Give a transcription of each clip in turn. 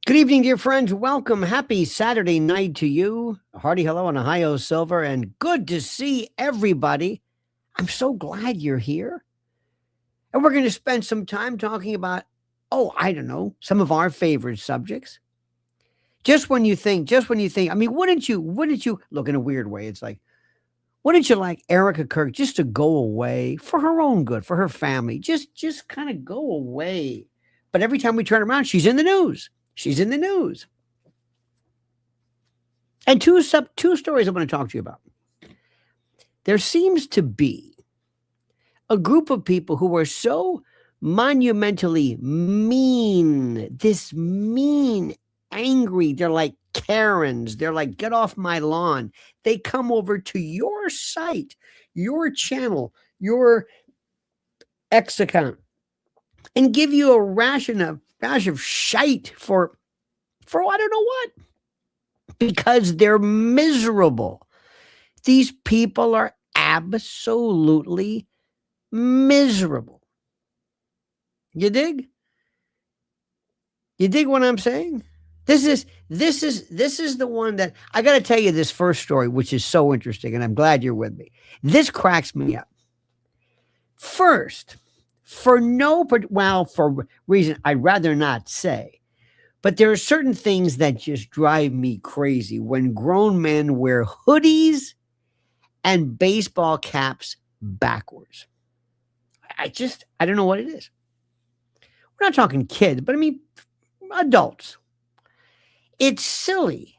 Good evening, dear friends. Welcome. Happy Saturday night to you. A hearty hello on Ohio Silver, and good to see everybody. I'm so glad you're here. And we're going to spend some time talking about, I don't know, some of our favorite subjects. I mean, wouldn't you look in a weird way? It's like, wouldn't you like Erika Kirk just to go away for her own good, for her family? Just kind of go away. But every time we turn around, she's in the news. She's in the news. And two stories I want to talk to you about. There seems to be a group of people who are so monumentally mean, angry. They're like Karens. They're like, get off my lawn. They come over to your site, your channel, your X account, and give you a rash of shite for I don't know what, because they're miserable. These people are absolutely miserable. You dig? You dig what I'm saying? This is the one that I got to tell you this first story, which is so interesting, and I'm glad you're with me. This cracks me up. First, for reason I'd rather not say, but there are certain things that just drive me crazy when grown men wear hoodies and baseball caps backwards. I don't know what it is. We're not talking kids, but I mean adults. It's silly.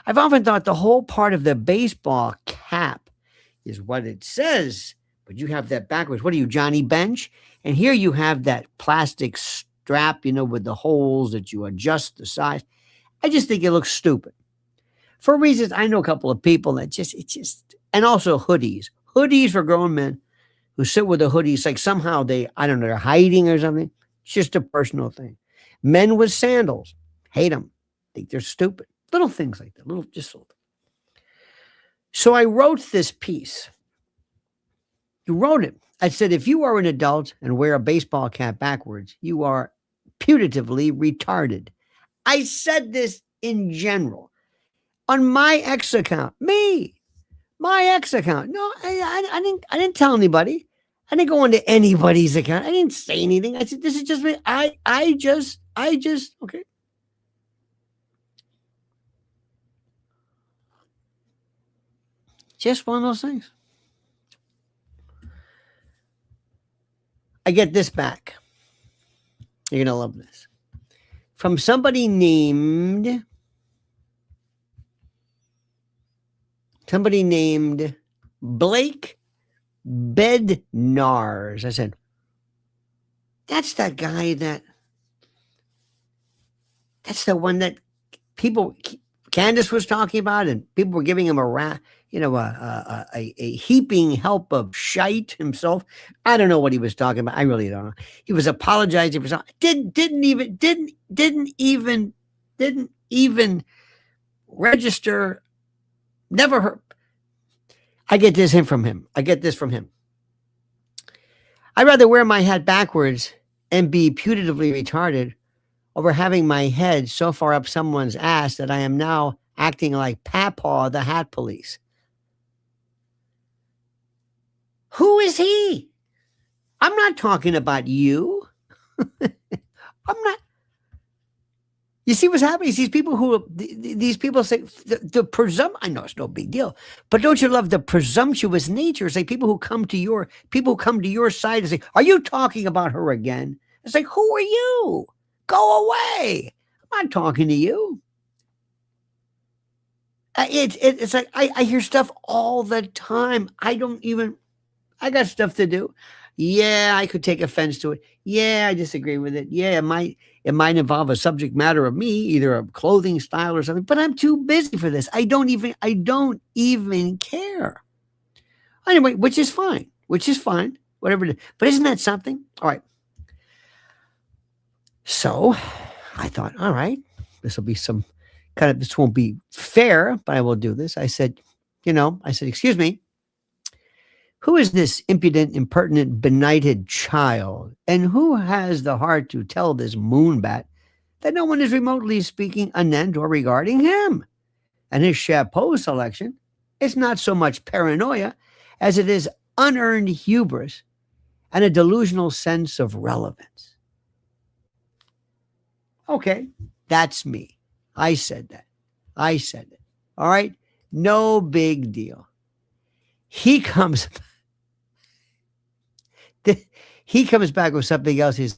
I've often thought the whole part of the baseball cap is what it says, but you have that backwards. What are you, Johnny Bench? And here you have that plastic strap, with the holes that you adjust the size. I just think it looks stupid. For reasons, I know a couple of people that and also hoodies. Hoodies for grown men who sit with a hoodie. It's like somehow they're hiding or something. It's just a personal thing. Men with sandals, hate them. Think they're stupid. Little things like that. Little. So I wrote this piece. You wrote it. I said, if you are an adult and wear a baseball cap backwards, you are putatively retarded. I said this in general. On my ex account, my ex account. No, I didn't tell anybody. I didn't go into anybody's account. I didn't say anything. I said, this is just me. I just, okay. Just one of those things. I get this back. You're going to love this. From somebody named Blake Bednars. I said, that's that guy that's the one that Candace was talking about, and people were giving him a heaping help of shite himself. I don't know what he was talking about. I really don't know. He was apologizing for something. Didn't even register. Never heard. I get this from him. I'd rather wear my hat backwards and be putatively retarded over having my head so far up someone's ass that I am now acting like Papaw the Hat Police. Who is he? I'm not talking about you. I'm not. You see what's happening? These people say the presumption. I know it's no big deal, but don't you love the presumptuous nature? It's like people who come to your side and say, "Are you talking about her again?" It's like, who are you? Go away. I'm not talking to you. It's like I hear stuff all the time. I got stuff to do. Yeah, I could take offense to it. Yeah, I disagree with it. Yeah, it might involve a subject matter of me, either a clothing style or something, but I'm too busy for this. I don't even care. Anyway, which is fine, whatever it is. But isn't that something? All right. So I thought, all right, this won't be fair, but I will do this. I said, excuse me, who is this impudent, impertinent, benighted child? And who has the heart to tell this moonbat that no one is remotely speaking anent or regarding him. And his chapeau selection is not so much paranoia as it is unearned hubris and a delusional sense of relevance. Okay, that's me. I said that. I said it. All right, no big deal. He comes back with something else. He's,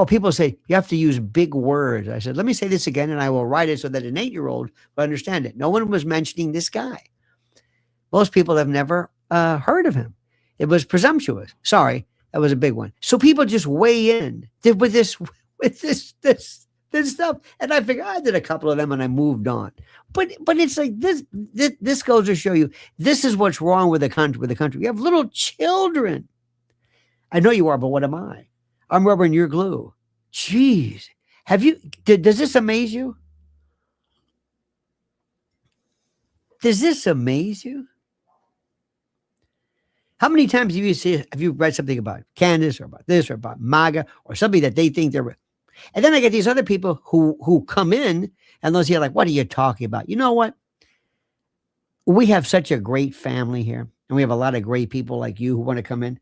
people say you have to use big words. I said, let me say this again, and I will write it so that an 8-year-old will understand it. No one was mentioning this guy. Most people have never heard of him. It was presumptuous. Sorry, that was a big one. So people just weigh in with this stuff, and I figured I did a couple of them, and I moved on. But it's like this. This goes to show you this is what's wrong with the country. We have little children. I know you are, but what am I? I'm rubber and you're glue. Jeez, does this amaze you? Does this amaze you? How many times have you read something about Candace or about this or about MAGA or something that they think they're, and then I get these other people who come in and they'll say like, what are you talking about? You know what? We have such a great family here, and we have a lot of great people like you who want to come in.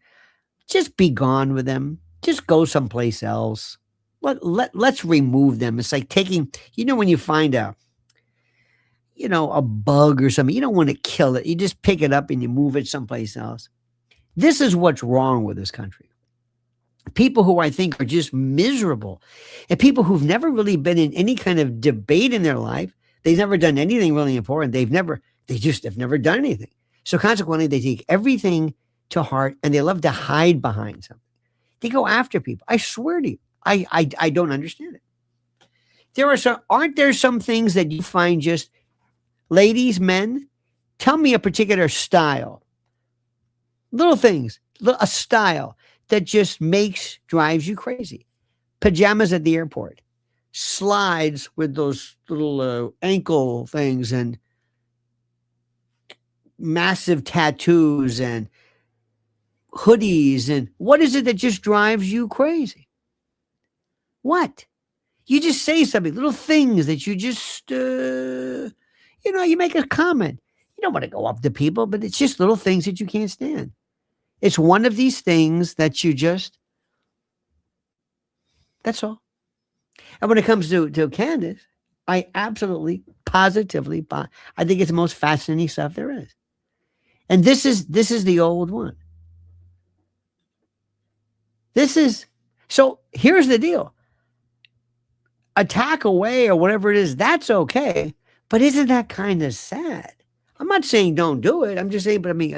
Just be gone with them. Just go someplace else. Let's remove them. It's like taking, when you find a bug or something, you don't want to kill it. You just pick it up and you move it someplace else. This is what's wrong with this country. People who I think are just miserable, and people who've never really been in any kind of debate in their life. They've never done anything really important. They've never done anything. So consequently, they take everything to heart, and they love to hide behind something. They go after people. I swear to you, I don't understand it. Aren't there some things that you find just, ladies, men, tell me a particular style, little things, a style that just drives you crazy. Pajamas at the airport, slides with those little ankle things, and massive tattoos and hoodies. And what is it that just drives you crazy? What? You just say something, little things that you just, you make a comment. You don't want to go up to people, but it's just little things that you can't stand. It's one of these things that that's all. And when it comes to Candace, I absolutely, positively, I think it's the most fascinating stuff there is. And this is the old one. So here's the deal. Attack away or whatever it is, that's okay. But isn't that kind of sad? I'm not saying don't do it. I'm just saying, but I mean,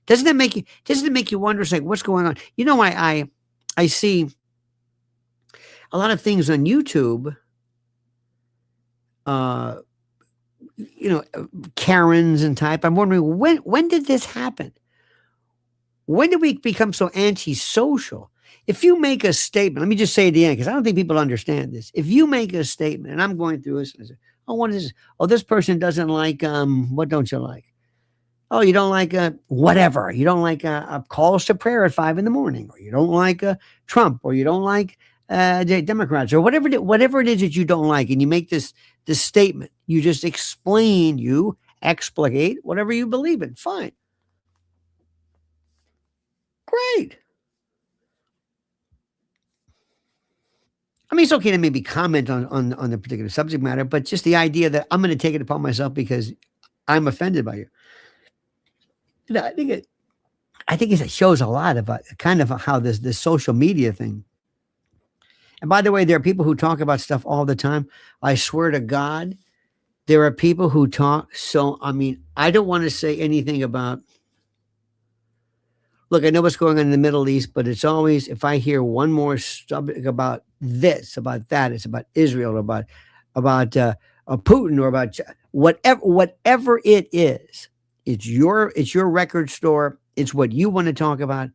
doesn't it make you wonder, like, what's going on? I see a lot of things on YouTube, Karens and type. I'm wondering when did this happen? When did we become so antisocial? If you make a statement, let me just say it at the end, because I don't think people understand this. If you make a statement, and I'm going through this, and I say, what is this? Oh, this person doesn't like, what don't you like? Oh, you don't like whatever. You don't like calls to prayer at 5 a.m, or you don't like Trump, or you don't like the Democrats, or whatever it is that you don't like, and you make this statement. You just explain, you explicate whatever you believe in. Fine. Great. I mean, it's okay to maybe comment on the particular subject matter, but just the idea that I'm going to take it upon myself because I'm offended by you. I think it shows a lot about kind of how this social media thing. And by the way, there are people who talk about stuff all the time. I swear to God, there are people who talk. So, I mean, I don't want to say anything about, look, I know what's going on in the Middle East, but it's always, if I hear one more subject about this, about that, it's about Israel, about Putin, or about whatever it is. It's your record store. It's what you want to talk about.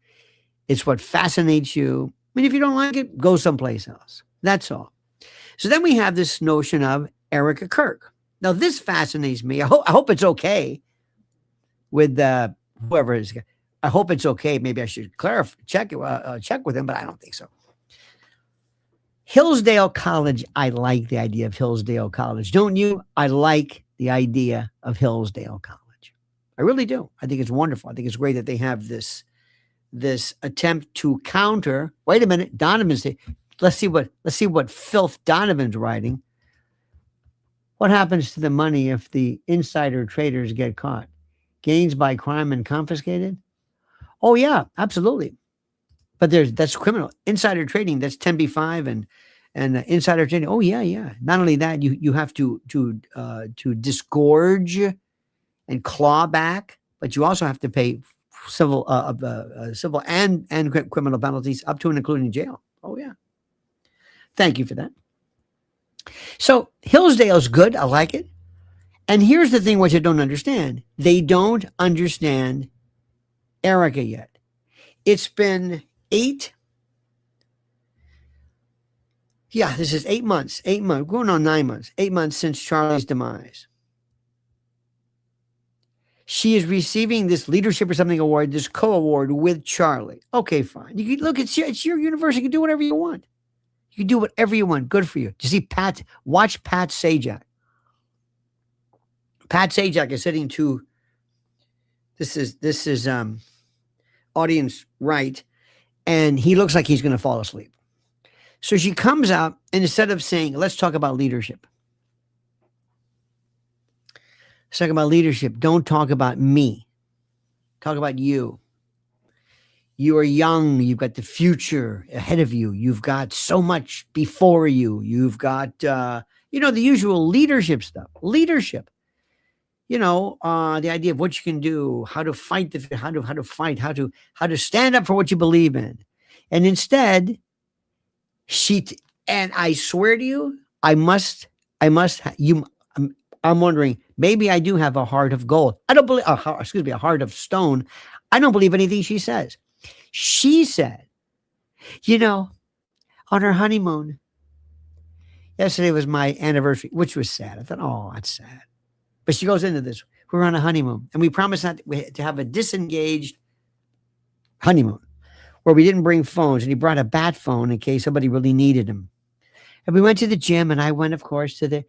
It's what fascinates you. I mean, if you don't like it, go someplace else. That's all. So then we have this notion of Erika Kirk. Now, this fascinates me. I hope it's okay with whoever it is. I hope it's okay. Maybe I should check with him, but I don't think so. Hillsdale College, I like the idea of Hillsdale College. Don't you? I like the idea of Hillsdale College. I really do. I think it's wonderful. I think it's great that they have this attempt to counter. Wait a minute, Donovan's saying, let's see what filth Donovan's writing. What happens to the money if the insider traders get caught? Gains by crime and confiscated? Oh yeah, absolutely. But that's criminal. Insider trading, that's 10b-5 and insider trading. Oh yeah, yeah. Not only that, you have to disgorge and claw back, but you also have to pay civil and criminal penalties up to and including jail. Oh yeah. Thank you for that. So Hillsdale's good. I like it. And here's the thing which I don't understand. They don't understand Erika yet. It's been this is 8 months, going on 9 months, 8 months since Charlie's demise. She is receiving this leadership or something award, this co-award with Charlie. Okay, fine. You can look, it's your university. You can do whatever you want. You can do whatever you want. Good for you. Do you see watch Pat Sajak. Pat Sajak is sitting to, this is audience right, and he looks like he's going to fall asleep. So she comes out, and instead of saying, let's talk about leadership. Let's talk about leadership. Don't talk about me. Talk about you. You are young. You've got the future ahead of you. You've got so much before you. You've got, the usual leadership stuff. Leadership. The idea of what you can do, how to fight, how to stand up for what you believe in. And instead, and I swear to you, I'm wondering, maybe I do have a heart of gold. I don't believe, a heart of stone. I don't believe anything she says. She said, on her honeymoon, yesterday was my anniversary, which was sad. I thought, oh, that's sad. But she goes into this. We're on a honeymoon, and we promised not to have a disengaged honeymoon where we didn't bring phones, and he brought a bat phone in case somebody really needed him. And we went to the gym, and I went, of course, to the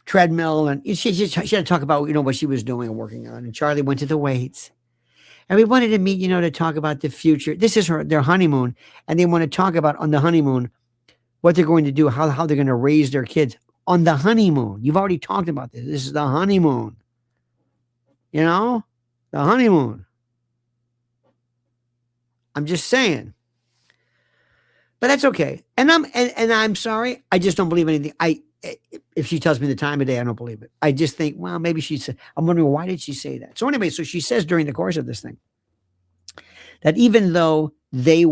treadmill, and she had to talk about what she was doing and working on. And Charlie went to the weights, and we wanted to meet, to talk about the future. This is their honeymoon, and they want to talk about on the honeymoon what they're going to do, how they're going to raise their kids on the honeymoon. You've already talked about this. This is the honeymoon. The honeymoon. I'm just saying. But that's okay. And I'm sorry. I just don't believe anything. If she tells me the time of day, I don't believe it. I just think, well, maybe she said, I'm wondering, why did she say that? So anyway, so she says during the course of this thing that even though they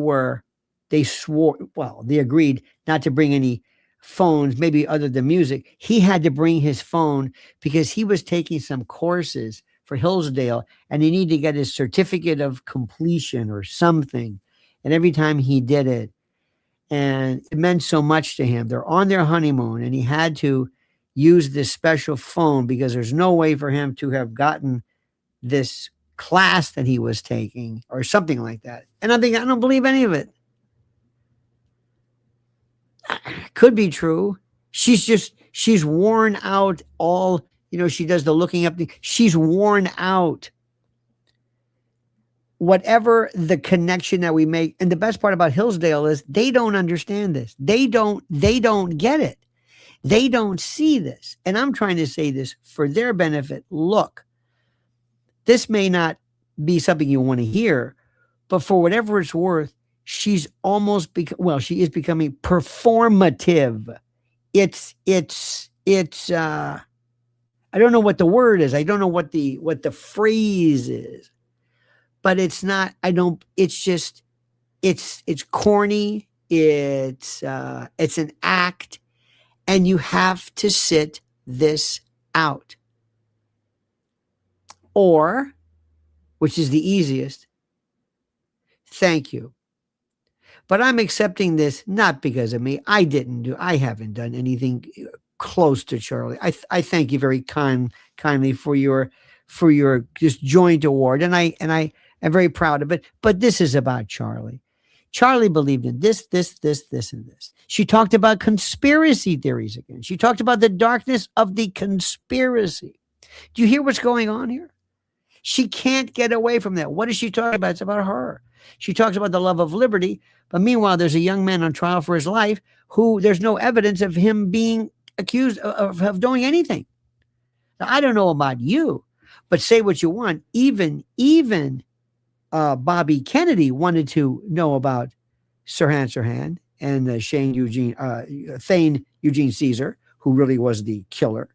agreed not to bring any phones, maybe other than music, he had to bring his phone because he was taking some courses for Hillsdale and he needed to get his certificate of completion or something. And every time he did it, and it meant so much to him. They're on their honeymoon, and he had to use this special phone because there's no way for him to have gotten this class that he was taking or something like that. And I'm thinking, I don't believe any of it. Could be true. She's worn out all, she does the looking up. She's worn out. Whatever the connection that we make. And the best part about Hillsdale is they don't understand this. They don't get it. They don't see this. And I'm trying to say this for their benefit. Look, this may not be something you want to hear, but for whatever it's worth, she's almost she is becoming performative. It's I don't know what the word is. I don't know what the phrase is. But it's not, it's corny. It's an act, and you have to sit this out. Or, which is the easiest, thank you. But I'm accepting this not because of me. I haven't done anything close to Charlie. I thank you very kindly for your just joint award. And and very proud of it. But this is about Charlie. Charlie believed in this, and this. She talked about conspiracy theories again. She talked about the darkness of the conspiracy. Do you hear what's going on here? She can't get away from that. What is she talking about? It's about her. She talks about the love of liberty, but meanwhile, there's a young man on trial for his life who there's no evidence of him being accused of doing anything. Now, I don't know about you, but say what you want. Even Bobby Kennedy wanted to know about Sirhan and Thane Eugene Caesar, who really was the killer.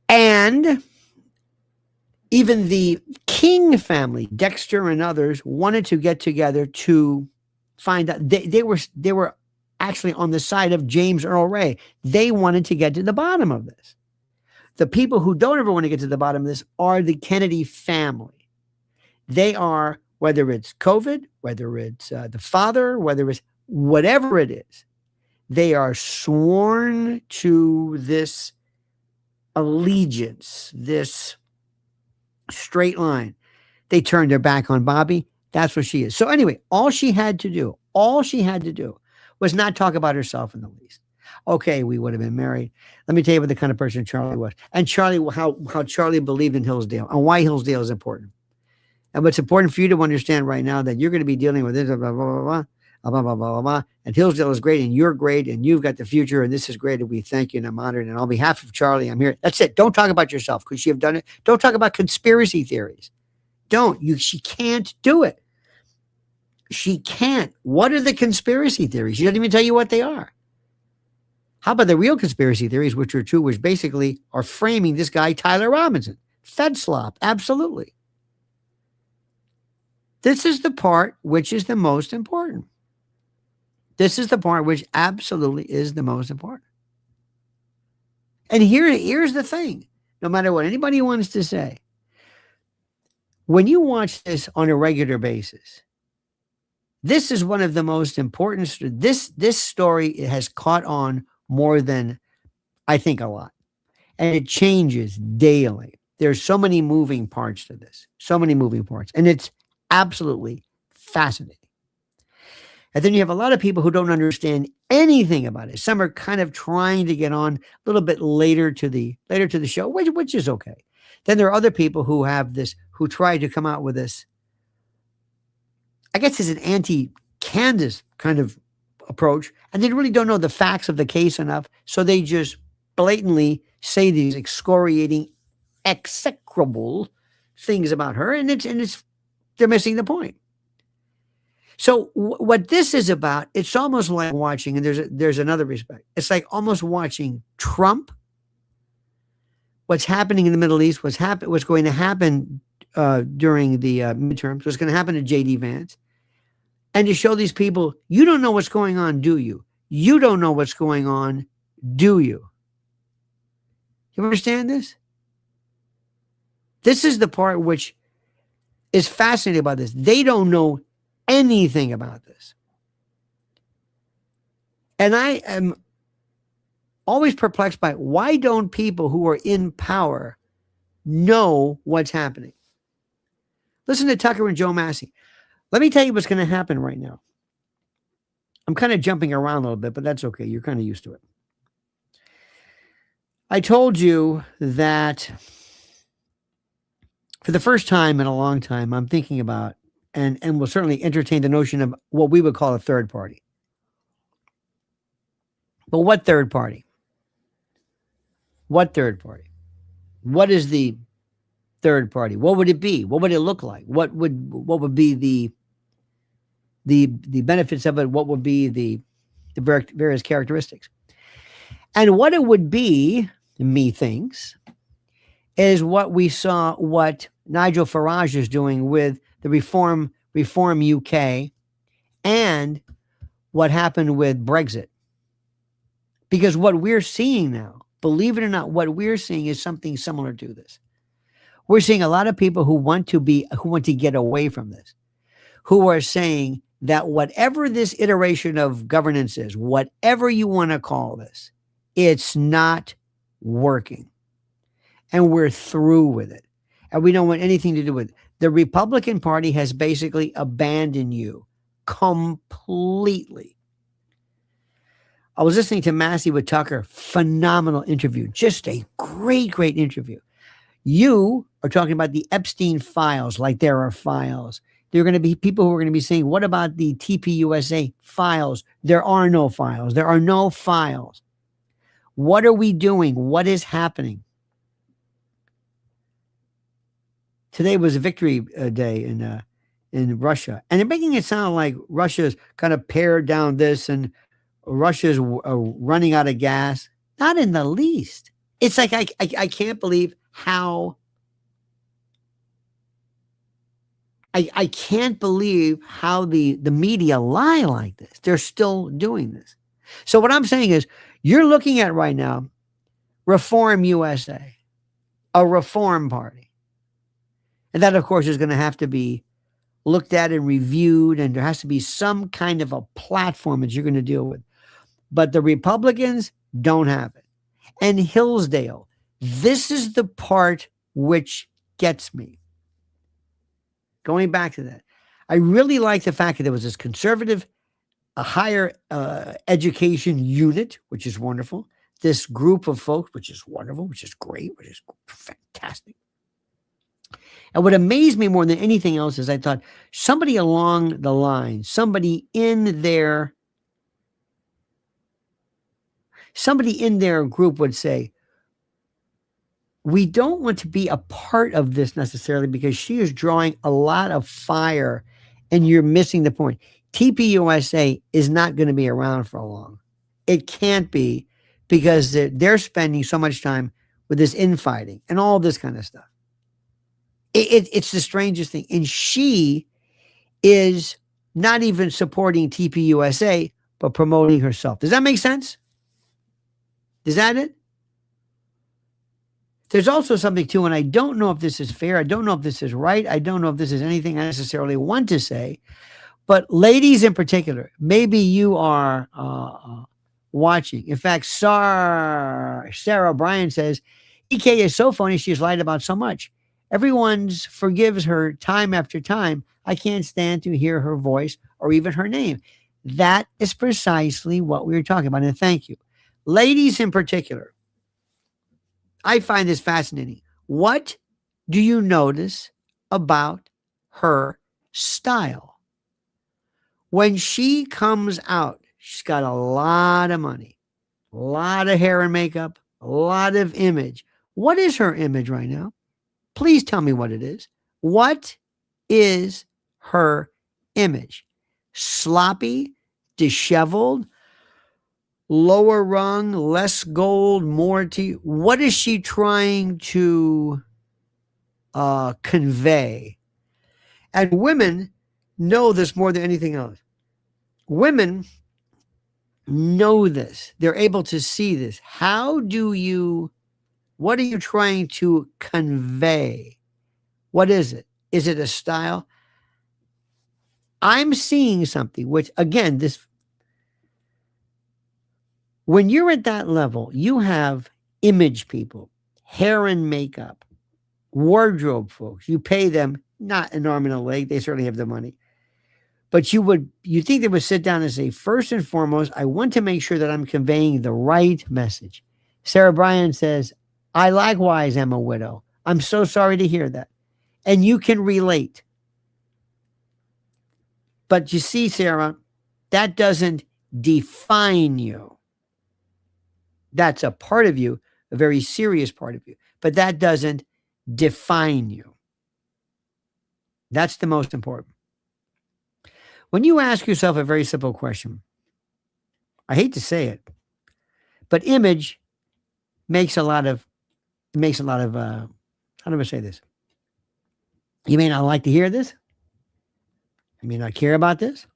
And even the King family, Dexter and others, wanted to get together to find out. They were actually on the side of James Earl Ray. They wanted to get to the bottom of this. The people who don't ever want to get to the bottom of this are the Kennedy family. They are, whether it's COVID, whether it's the father, whether it's whatever it is, they are sworn to this allegiance, this straight line. They turned their back on Bobby. That's what she is. So anyway, all she had to do was not talk about herself in the least. Okay, we would have been married. Let me tell you what the kind of person Charlie was. And Charlie, how Charlie believed in Hillsdale and why Hillsdale is important. And what's important for you to understand right now that you're going to be dealing with this, blah, blah, blah, blah, blah, blah, blah, blah. And Hillsdale is great and you're great and you've got the future and this is great and we thank you and I'm honored. And on behalf of Charlie, I'm here. That's it. Don't talk about yourself. Could she have done it? Don't talk about conspiracy theories. She can't do it. She can't. What are the conspiracy theories? She doesn't even tell you what they are. How about the real conspiracy theories, which are true, which basically are framing this guy, Tyler Robinson? Fed slop. Absolutely. This is the part which is the most important. This is the part which absolutely is the most important. And here's the thing. No matter what anybody wants to say, when you watch this on a regular basis, this is one of the most important. This story has caught on more than I think a lot. And it changes daily. There's so many moving parts to this. So many moving parts. And it's absolutely fascinating. And then you have a lot of people who don't understand anything about it. Some are kind of trying to get on a little bit later to the show, which is okay. Then there are other people who have this, who try to come out with this. I guess it's an anti-Candace kind of approach, and they really don't know the facts of the case enough, so they just blatantly say these excoriating, execrable things about her, and they're missing the point. So what this is about, it's almost like watching, and there's another respect. It's like almost watching Trump, what's happening in the Middle East, what's going to happen during the midterms, what's going to happen to J.D. Vance, and to show these people, you don't know what's going on, do you? You don't know what's going on, do you? You understand this? This is the part which is fascinating about this. They don't know anything about this. And I am always perplexed by why don't people who are in power know what's happening? Listen to Tucker and Joe Massey. Let me tell you what's going to happen right now. I'm kind of jumping around a little bit, but that's okay. You're kind of used to it. I told you that for the first time in a long time, I'm thinking about and will certainly entertain the notion of what we would call a third party. But what third party? What third party? What is the third party? What would it be? What would it look like? What would be the benefits of it? What would be the various characteristics? And what it would be, methinks, is what we saw, what Nigel Farage is doing with the Reform UK and what happened with Brexit. Because what we're seeing now, believe it or not, what we're seeing is something similar to this. We're seeing a lot of people who want to get away from this, who are saying that whatever this iteration of governance is, whatever you want to call this, it's not working. And we're through with it. And we don't want anything to do with it. The Republican Party has basically abandoned you completely. I was listening to Massey with Tucker. Phenomenal interview. Just a great, great interview. You are talking about the Epstein files like there are files. There are going to be people who are going to be saying, what about the TPUSA files? There are no files. There are no files. What are we doing? What is happening? Today was a victory day in Russia. And they're making it sound like Russia's kind of pared down this and Russia's running out of gas. Not in the least. It's like I can't believe how I can't believe how the media lie like this. They're still doing this. So what I'm saying is you're looking at right now Reform USA, a reform party. And that, of course, is going to have to be looked at and reviewed, and there has to be some kind of a platform that you're going to deal with. But the Republicans don't have it. And Hillsdale, this is the part which gets me. Going back to that, I really like the fact that there was this conservative, a higher education unit, which is wonderful. This group of folks, which is wonderful, which is great, which is fantastic. And what amazed me more than anything else is I thought somebody along the line, somebody in their group would say, we don't want to be a part of this necessarily because she is drawing a lot of fire and you're missing the point. TPUSA is not going to be around for long. It can't be because they're spending so much time with this infighting and all this kind of stuff. It's the strangest thing. And she is not even supporting TPUSA, but promoting herself. Does that make sense? Is that it? There's also something too, and I don't know if this is fair. I don't know if this is right. I don't know if this is anything I necessarily want to say. But ladies in particular, maybe you are watching. In fact, Sarah Bryan says, EK is so funny. She's lied about so much. Everyone forgives her time after time. I can't stand to hear her voice or even her name. That is precisely what we were talking about. And thank you. Ladies in particular, I find this fascinating. What do you notice about her style? When she comes out, she's got a lot of money, a lot of hair and makeup, a lot of image. What is her image right now? Please tell me what it is. What is her image? Sloppy, disheveled, lower rung, less gold, more tea. What is she trying to convey? And women know this more than anything else. Women know this. They're able to see this. What are you trying to convey? What is it? Is it a style? I'm seeing something which, again, when you're at that level, you have image people, hair and makeup, wardrobe folks. You pay them not an arm and a leg. They certainly have the money. But you think they would sit down and say, first and foremost, I want to make sure that I'm conveying the right message. Sarah Bryan says, I likewise am a widow. I'm so sorry to hear that. And you can relate. But you see, Sarah, that doesn't define you. That's a part of you, a very serious part of you. But that doesn't define you. That's the most important. When you ask yourself a very simple question, I hate to say it, but image makes a lot of, how do I say this? You may not like to hear this. You may not care about this.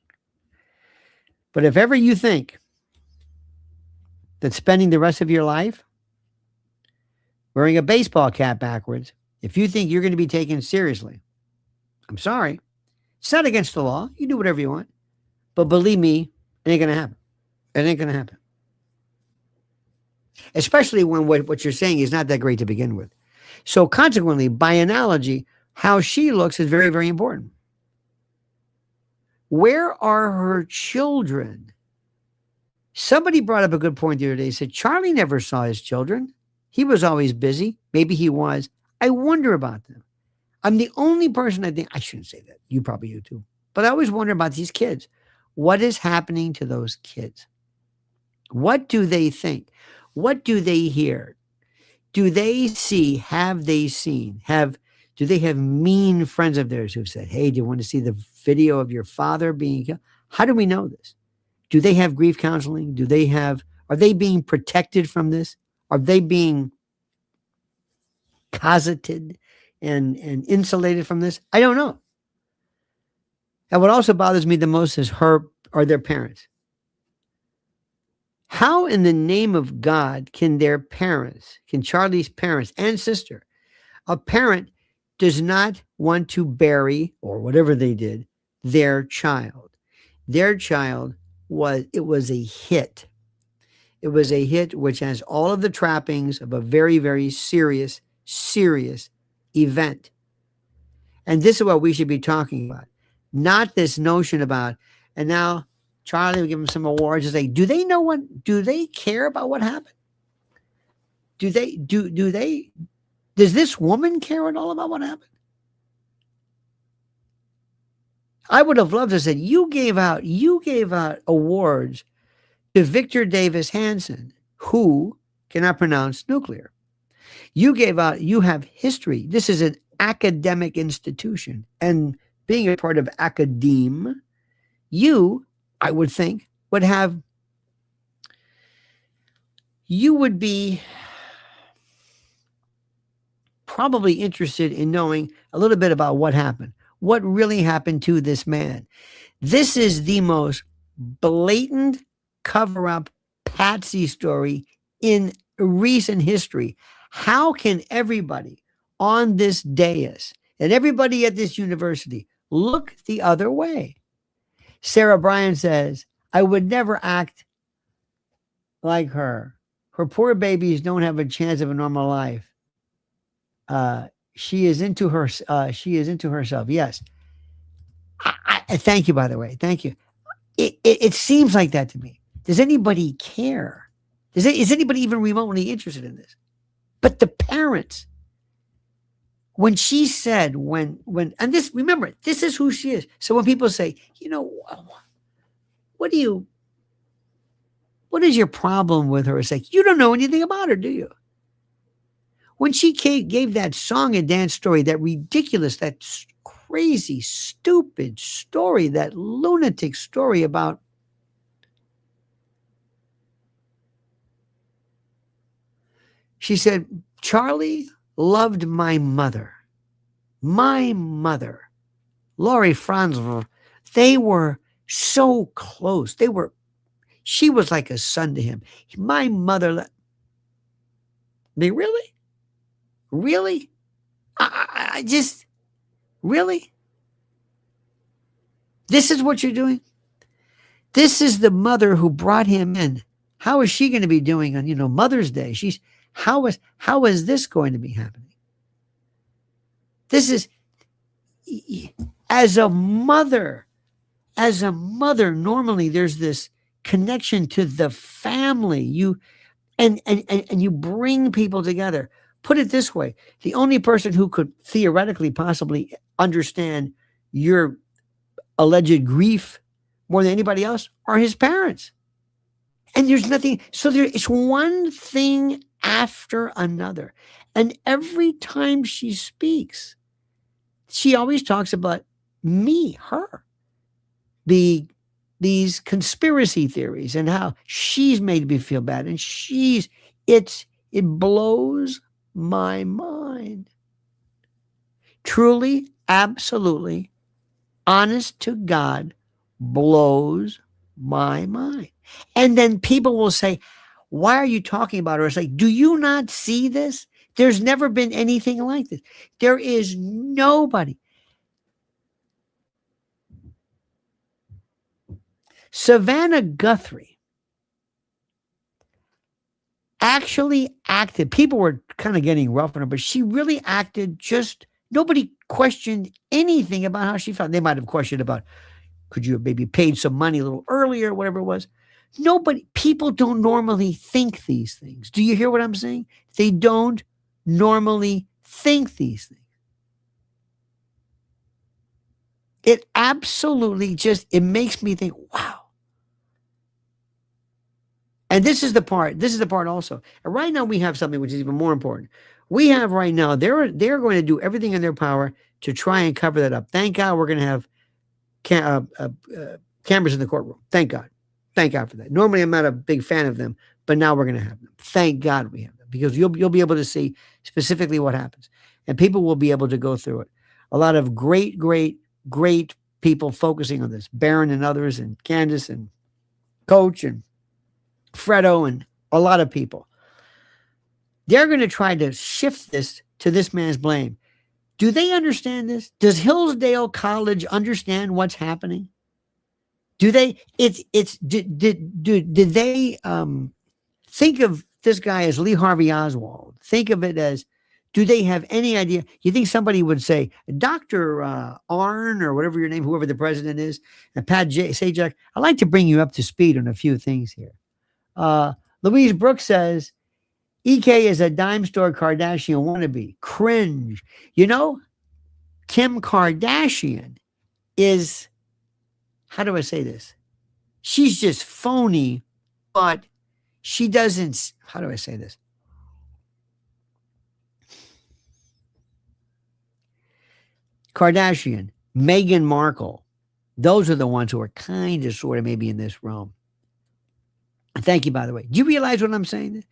But if ever you think that spending the rest of your life wearing a baseball cap backwards, if you think you're going to be taken seriously, I'm sorry. It's not against the law. You do whatever you want. But believe me, it ain't going to happen. It ain't going to happen. Especially when what you're saying is not that great to begin with. So consequently, by analogy, How she looks is very, very important. Where are her children? Somebody brought up a good point the other day. He said, Charlie never saw his children. He was always busy. Maybe he was. I wonder about them. I'm the only person I shouldn't say that. You probably do too. But I always wonder about these kids. What is happening to those kids? What do they think? What do they hear? Do they see? Have they seen? Do they have mean friends of theirs who've said, hey, do you want to see the video of your father being killed? How do we know this? Do they have grief counseling? Are they being protected from this? Are they being cosseted and insulated from this? I don't know. And what also bothers me the most is their parents. How in the name of God can Charlie's parents and sister, a parent does not want to bury, or whatever they did, their child. Their child was a hit. It was a hit which has all of the trappings of a very, very serious event. And this is what we should be talking about. Not this notion about, and now Charlie will give them some awards. It's like, do they care about what happened? Does this woman care at all about what happened? I would have loved to say you gave out awards to Victor Davis Hanson, who cannot pronounce nuclear. You have history. This is an academic institution. And being a part of academe, I would think, you would be probably interested in knowing a little bit about what happened. What really happened to this man? This is the most blatant cover-up patsy story in recent history. How can everybody on this dais and everybody at this university look the other way? Sarah Bryan says, I would never act like her. Her poor babies don't have a chance of a normal life. She is into herself. Yes. I thank you, by the way. Thank you. It seems like that to me. Does anybody care? Is anybody even remotely interested in this? But the parents, when she said, and this, remember, this is who she is. So when people say, what is your problem with her? It's like, you don't know anything about her, do you? When she gave that song and dance story, that ridiculous, that crazy, stupid story, that lunatic story about she said, Charlie loved my mother. My mother. Laurie Franz, they were so close. She was like a son to him. My mother, they really? Really? I just, really? This is what you're doing? This is the mother who brought him in. How is she going to be doing on, Mother's Day? How is this going to be happening? This is, as a mother, normally there's this connection to the family. You bring people together. Put it this way. The only person who could theoretically possibly understand your alleged grief more than anybody else are his parents. And there's nothing. So it's one thing after another. And every time she speaks, she always talks about her, these conspiracy theories and how she's made me feel bad. And it blows my mind. Truly, absolutely, honest to God, blows my mind. And then people will say, why are you talking about her? It's like, do you not see this? There's never been anything like this. There is nobody. Savannah Guthrie actually acted. People were kind of getting rough on her, but she really acted nobody questioned anything about how she felt. They might have questioned about, could you have maybe paid some money a little earlier, whatever it was. People don't normally think these things. Do you hear what I'm saying? They don't normally think these things. It absolutely it makes me think, wow. And this is the part also. And right now we have something which is even more important. We have right now, they're going to do everything in their power to try and cover that up. Thank God we're going to have cameras in the courtroom. Thank God. Thank God for that. Normally I'm not a big fan of them, but now we're going to have them. Thank God we have them, because you'll be able to see specifically what happens. And people will be able to go through it. A lot of great people focusing on this. Baron and others, and Candace and Coach and Fredo and a lot of people. They're going to try to shift this to this man's blame. Do they understand this? Does Hillsdale College understand what's happening? Do they? Did they think of this guy as Lee Harvey Oswald? Think of it as, do they have any idea? You think somebody would say, Dr. Arn, or whatever your name, whoever the president is, and Pat Sajak, I'd like to bring you up to speed on a few things here. Louise Brooks says, EK is a dime store Kardashian wannabe. Cringe. You know, Kim Kardashian is, how do I say this? She's just phony, but she doesn't, how do I say this? Kardashian, Meghan Markle, those are the ones who are kind of sort of maybe in this realm. Thank you, by the way. Do you realize what I'm saying?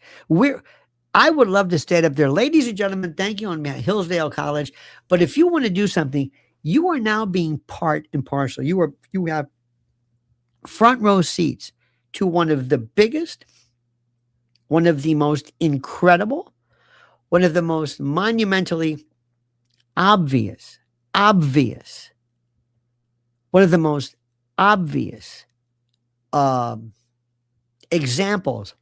I would love to stand up there. Ladies and gentlemen, thank you on Hillsdale College. But if you want to do something, you are now being part and parcel. You have front row seats to one of the biggest, one of the most incredible, one of the most monumentally obvious, one of the most obvious examples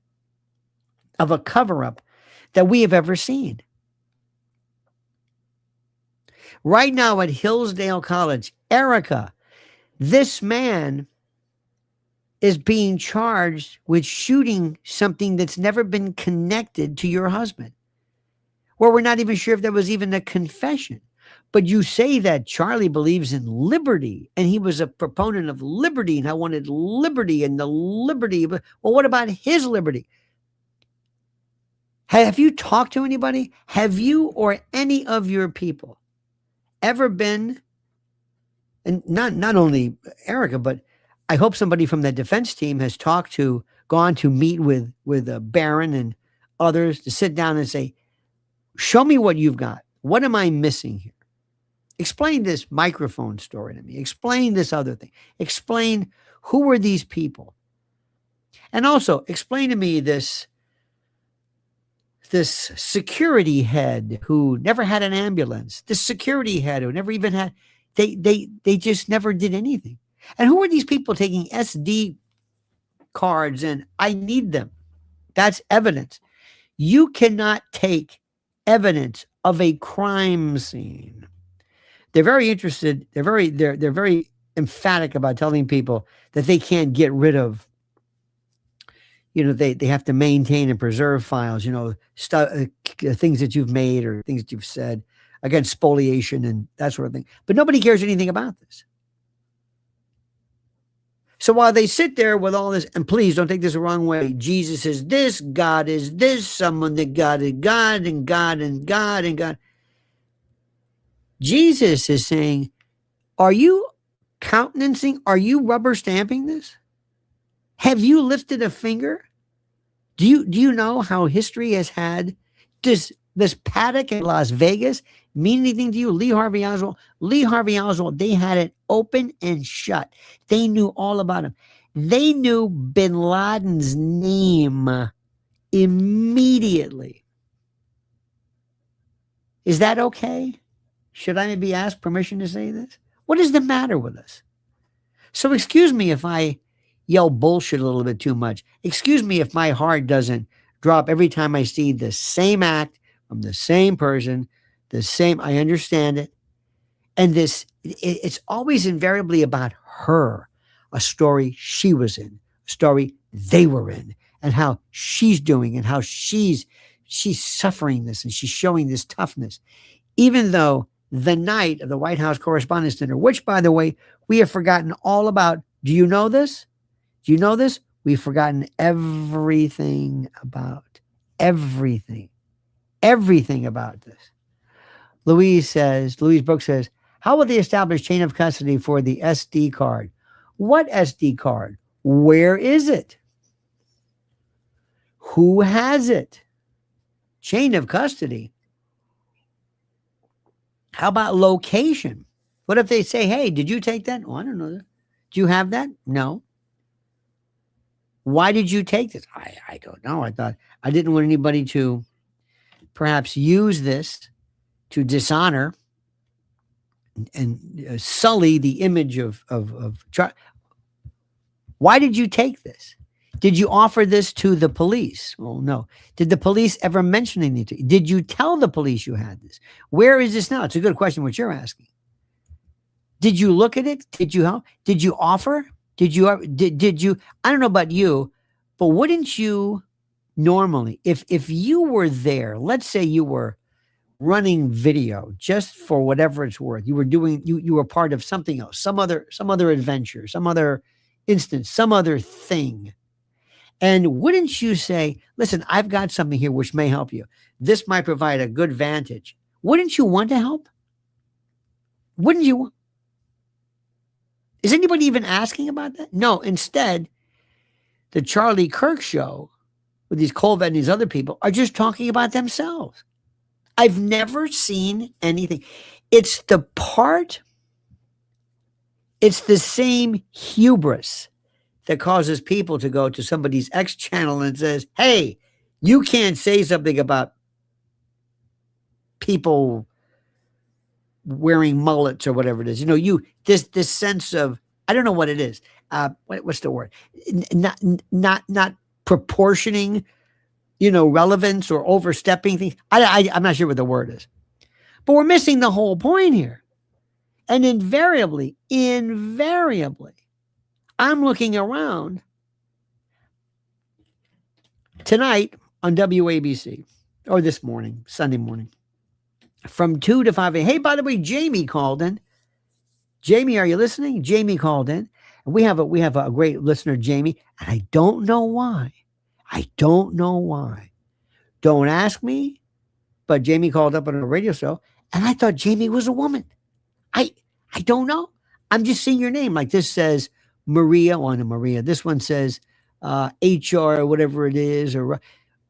of a cover-up that we have ever seen. Right now at Hillsdale College, Erika, this man is being charged with shooting something that's never been connected to your husband, where we're not even sure if there was even a confession. But you say that Charlie believes in liberty, and he was a proponent of liberty, and I wanted liberty and the liberty. But, well, what about his liberty? Have you talked to anybody? Have you or any of your people ever been, and not only Erika, but I hope somebody from the defense team has gone to meet with Barron and others to sit down and say, show me what you've got. What am I missing here? Explain this microphone story to me. Explain this other thing. Explain who were these people. And also explain to me this security head who never had an ambulance, this security head who never even had, they just never did anything. And who are these people taking SD cards and I need them? That's evidence. You cannot take evidence of a crime scene. They're very interested. They're very emphatic about telling people that they can't get rid of, they have to maintain and preserve files, things that you've made or things that you've said, against spoliation and that sort of thing. But nobody cares anything about this. So while they sit there with all this, and please don't take this the wrong way, Jesus is this, God is this, someone that God is God and God and God and God. Jesus is saying, are you countenancing? Are you rubber stamping this? Have you lifted a finger? Do you know how history has had this paddock in Las Vegas mean anything to you? Lee Harvey Oswald, they had it open and shut. They knew all about him. They knew bin Laden's name immediately. Is that okay? Should I maybe ask permission to say this? What is the matter with us? So excuse me if I yell bullshit a little bit too much. Excuse me if my heart doesn't drop every time I see the same act from the same person, I understand it. And it's always invariably about her, a story she was in, a story they were in, and how she's doing and how she's suffering this and she's showing this toughness. Even though the night of the White House Correspondents' Dinner, which, by the way, we have forgotten all about. Do you know this? Do you know this? We've forgotten everything about everything about this. Louise Brooks says, how will they establish chain of custody for the SD card? What SD card? Where is it? Who has it? Chain of custody. How about location? What if they say, hey, did you take that? Oh, I don't know that. Do you have that? No. Why did you take this? I don't know. I didn't want anybody to perhaps use this to dishonor and sully the image of. Why did you take this? Did you offer this to the police? Well, no. Did the police ever mention anything to you? Did you tell the police you had this? Where is this now? It's a good question what you're asking. Did you look at it? Did you help? Did you offer? Did you? I don't know about you, but wouldn't you normally, if you were there, let's say you were running video just for whatever it's worth, you were part of something else, some other adventure, some other instance, some other thing. And wouldn't you say, listen, I've got something here which may help you. This might provide a good vantage. Wouldn't you want to help? Wouldn't you? Is anybody even asking about that? No. Instead, the Charlie Kirk show with these Colvett and these other people are just talking about themselves. I've never seen anything. It's the same hubris that causes people to go to somebody's X channel and says, hey, you can't say something about people wearing mullets or whatever it is. This sense of, I don't know what it is. What's the word? Not proportioning, relevance or overstepping things. I'm not sure what the word is, but we're missing the whole point here. And invariably, I'm looking around tonight on WABC, or this morning, Sunday morning, from 2 to 5 a.m. Hey, by the way, Jamie called in. Jamie, are you listening? Jamie called in. And we have a great listener, Jamie, and I don't know why. Don't ask me, but Jamie called up on a radio show, and I thought Jamie was a woman. I don't know. I'm just seeing your name. Like this says Maria on a Maria. This one says HR or whatever it is, or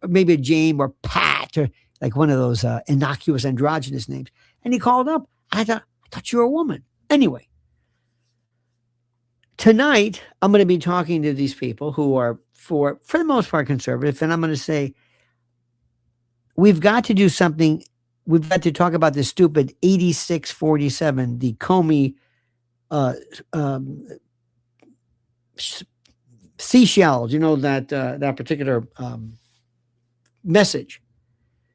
maybe a James or Pat, or like one of those innocuous androgynous names. And he called up. I thought you were a woman. Anyway, tonight I'm going to be talking to these people who are for the most part conservative, and I'm going to say we've got to do something. We've got to talk about this stupid 8647, the Comey seashells, that particular message.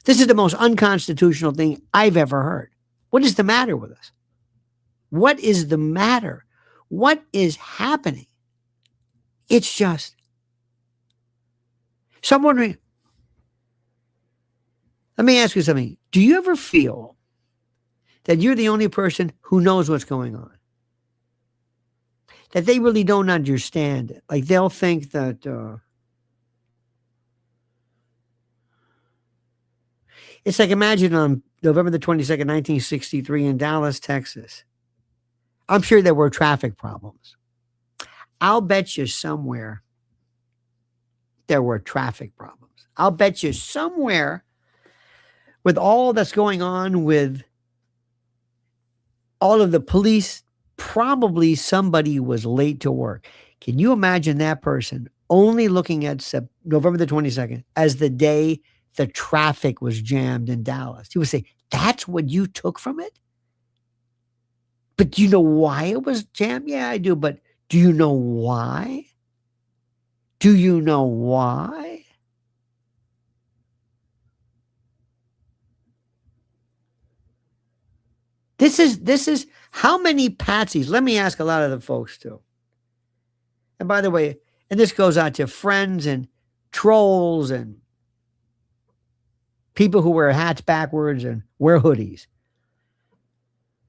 This is the most unconstitutional thing I've ever heard. What is the matter with us? What is the matter? What is happening? It's just. So I'm wondering, let me ask you something. Do you ever feel that you're the only person who knows what's going on? That they really don't understand it? Like they'll think that it's like, imagine on November the 22nd, 1963 in Dallas, Texas. I'm sure there were traffic problems. I'll bet you somewhere there were traffic problems. I'll bet you somewhere with all that's going on with all of the police, probably somebody was late to work. Can you imagine that person only looking at November the 22nd as the day the traffic was jammed in Dallas? He would say, that's what you took from it? But do you know why it was jammed? Yeah, I do. But do you know why? Do you know why? This is how many patsies. Let me ask a lot of the folks too. And by the way, and this goes out to friends and trolls and people who wear hats backwards and wear hoodies.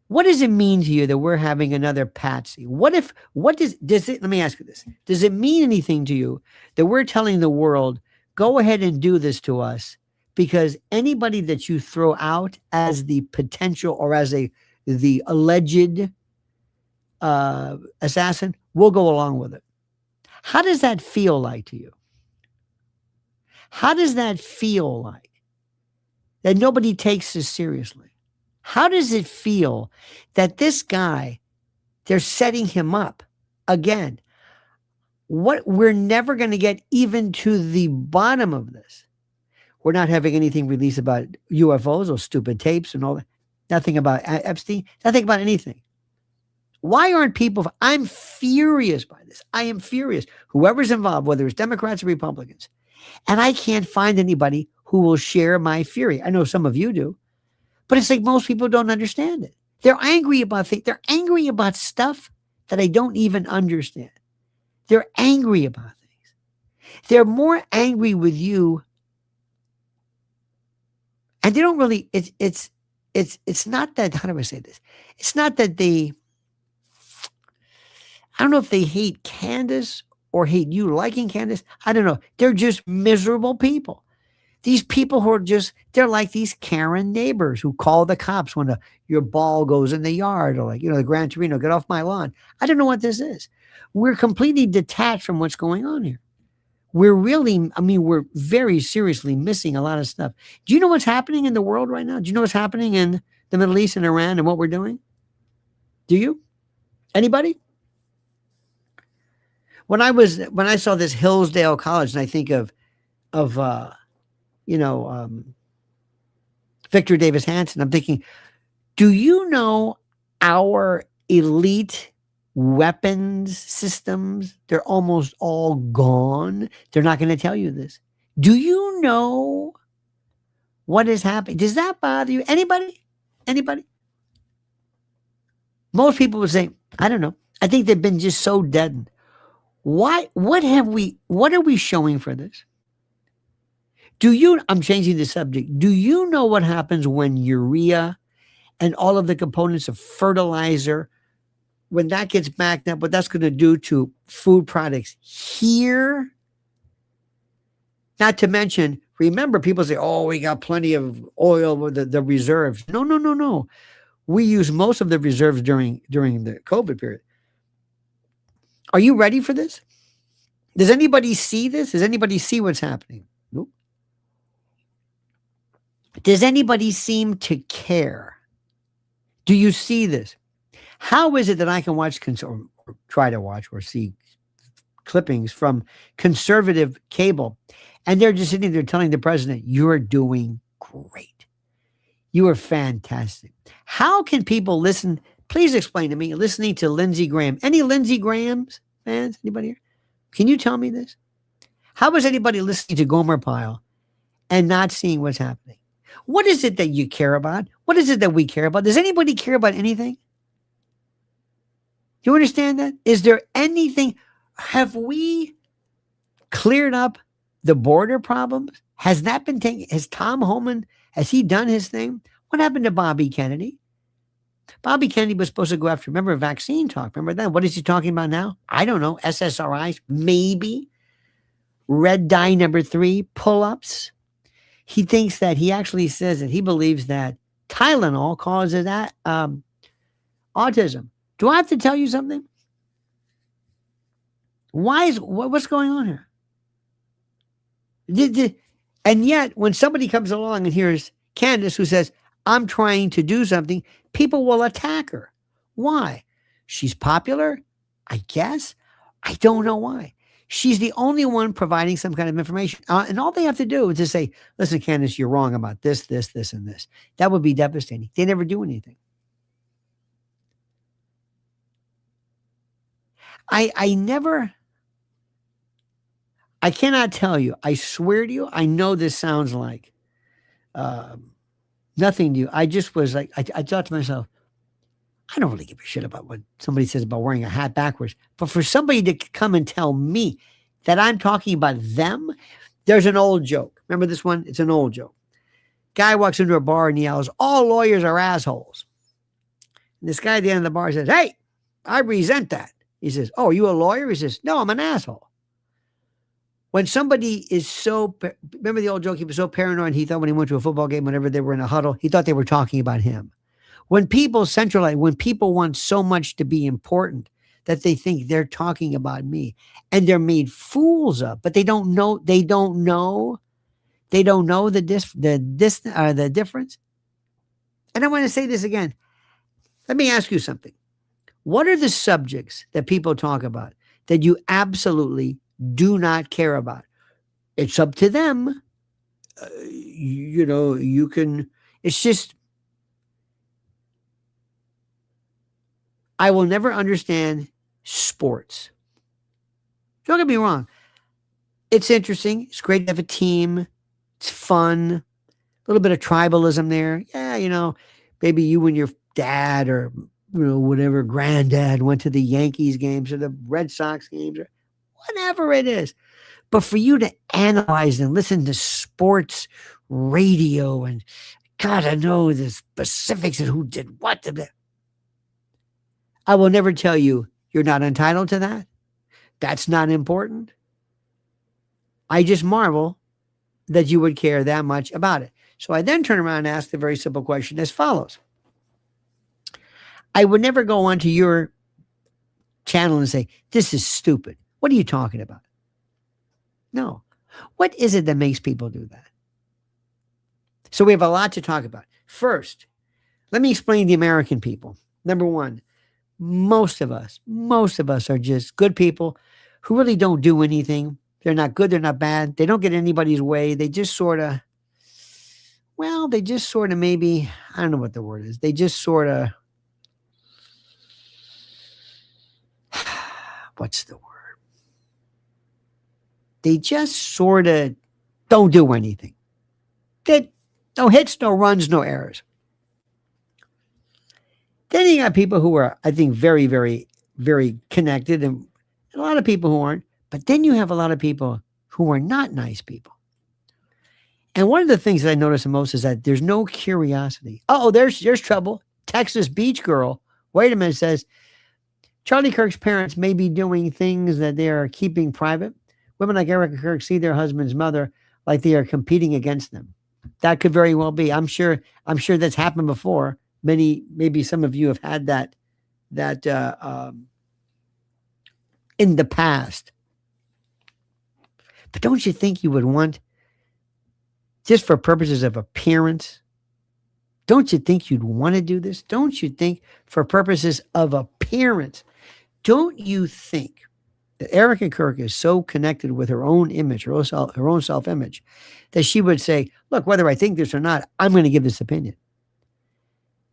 What does it mean to you that we're having another patsy? What does it, let me ask you this. Does it mean anything to you that we're telling the world, go ahead and do this to us? Because anybody that you throw out as the potential or as the alleged assassin will go along with it. How does that feel like to you? How does that feel like? That nobody takes this seriously. How does it feel that this guy, they're setting him up again? What we're never going to get even to the bottom of this. We're not having anything released about UFOs or stupid tapes and all that. Nothing about Epstein. Nothing about anything. Why aren't people? I'm furious by this. I am furious. Whoever's involved, whether it's Democrats or Republicans, and I can't find anybody who will share my fury. I know some of you do. But it's like most people don't understand it. They're angry about things. They're angry about stuff that I don't even understand. They're angry about things. They're more angry with you. And they don't really, it's not that, how do I say this? It's not that I don't know if they hate Candace or hate you liking Candace. I don't know. They're just miserable people. These people who are they're like these Karen neighbors who call the cops when your ball goes in the yard, or like, the Gran Torino, get off my lawn. I don't know what this is. We're completely detached from what's going on here. We're very seriously missing a lot of stuff. Do you know what's happening in the world right now? Do you know what's happening in the Middle East and Iran and what we're doing? Do you? Anybody? When I saw this Hillsdale College, and I think of Victor Davis Hanson, I'm thinking, do you know our elite weapons systems? They're almost all gone. They're not going to tell you this. Do you know what is happening? Does that bother you? Anybody? Most people would say, I don't know. I think they've been just so deadened. Why? What are we showing for this? I'm changing the subject. Do you know what happens when urea and all of the components of fertilizer, when that gets backed up, what that's going to do to food products here? Not to mention, remember, people say, oh, we got plenty of oil with the reserves. No. We use most of the reserves during the COVID period. Are you ready for this? Does anybody see this? Does anybody see what's happening? Nope. Does anybody seem to care? Do you see this? How is it that I can watch or try to watch or see clippings from conservative cable, and they're just sitting there telling the president, you're doing great. You are fantastic. How can people listen? Please explain to me, listening to Lindsey Graham. Any Lindsey Graham's fans? Anybody here? Can you tell me this? How is anybody listening to Gomer Pyle and not seeing what's happening? What is it that you care about? What is it that we care about? Does anybody care about anything? Do you understand that? Is there anything? Have we cleared up the border problems? Has that been taken? Has Tom Homan, has he done his thing? What happened to Bobby Kennedy? Bobby Kennedy was supposed to go after, remember, vaccine talk. Remember that? What is he talking about now? I don't know. SSRIs, maybe. Red dye number 3, pull-ups. He thinks that he actually says that he believes that Tylenol causes that autism. Do I have to tell you something? What's going on here? And yet, when somebody comes along and hears Candace who says, I'm trying to do something, people will attack her. Why? She's popular, I guess. I don't know why. She's the only one providing some kind of information. And all they have to do is just say, listen, Candace, you're wrong about this, and this. That would be devastating. They never do anything. I cannot tell you. I swear to you, I know this sounds like nothing to you. I just was like, I thought to myself, I don't really give a shit about what somebody says about wearing a hat backwards. But for somebody to come and tell me that I'm talking about them, there's an old joke. Remember this one? It's an old joke. Guy walks into a bar and yells, all lawyers are assholes. And this guy at the end of the bar says, hey, I resent that. He says, oh, are you a lawyer? He says, no, I'm an asshole. When somebody is so, remember the old joke, he was so paranoid, he thought when he went to a football game, whenever they were in a huddle, he thought they were talking about him. When people centralize, when people want so much to be important that they think they're talking about me, and they're made fools of, but they don't know the difference. And I want to say this again. Let me ask you something. What are the subjects that people talk about that you absolutely do not care about? It's up to them. You can, it's just, I will never understand sports. Don't get me wrong. It's interesting. It's great to have a team. It's fun. A little bit of tribalism there. Yeah, maybe you and your dad or whatever granddad went to the Yankees games or the Red Sox games or whatever it is. But for you to analyze and listen to sports radio and gotta know the specifics and who did what to that, I will never tell you you're not entitled to that. That's not important. I just marvel that you would care that much about it. So I then turn around and ask the very simple question as follows. I would never go onto your channel and say, this is stupid. What are you talking about? No. What is it that makes people do that? So we have a lot to talk about. First, let me explain the American people. Number one, most of us are just good people who really don't do anything. They're not good. They're not bad. They don't get anybody's way. They just sort of, maybe, I don't know what the word is. They just sort of, what's the word? They just sort of don't do anything. No hits, no runs, no errors. Then you got people who are, I think, very, very, very connected, and a lot of people who aren't. But then you have a lot of people who are not nice people. And one of the things that I notice the most is that there's no curiosity. Oh, there's trouble. Texas beach girl, wait a minute, says, Charlie Kirk's parents may be doing things that they are keeping private. Women like Erika Kirk see their husband's mother like they are competing against them. That could very well be. I'm sure that's happened before. Maybe some of you have had that in the past. But don't you think you would want, just for purposes of appearance, don't you think you'd want to do this? Don't you think for purposes of appearance, don't you think that Erika Kirk is so connected with her own image, her own self-image, that she would say, look, whether I think this or not, I'm going to give this opinion.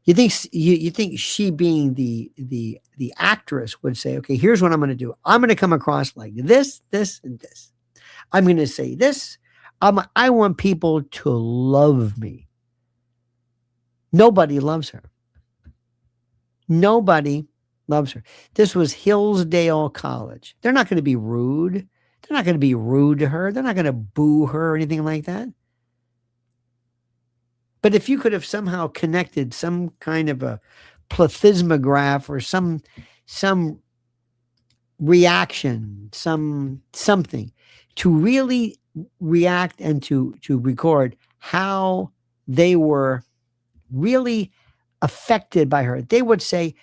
You think she, being the actress, would say, okay, here's what I'm going to do. I'm going to come across like this, this, and this. I'm going to say this. I want people to love me. Nobody loves her. Nobody loves her. This was Hillsdale College. They're not going to be rude. They're not going to be rude to her. They're not going to boo her or anything like that. But if you could have somehow connected some kind of a plethysmograph or some reaction, something to really react and to record how they were really affected by her, they would say,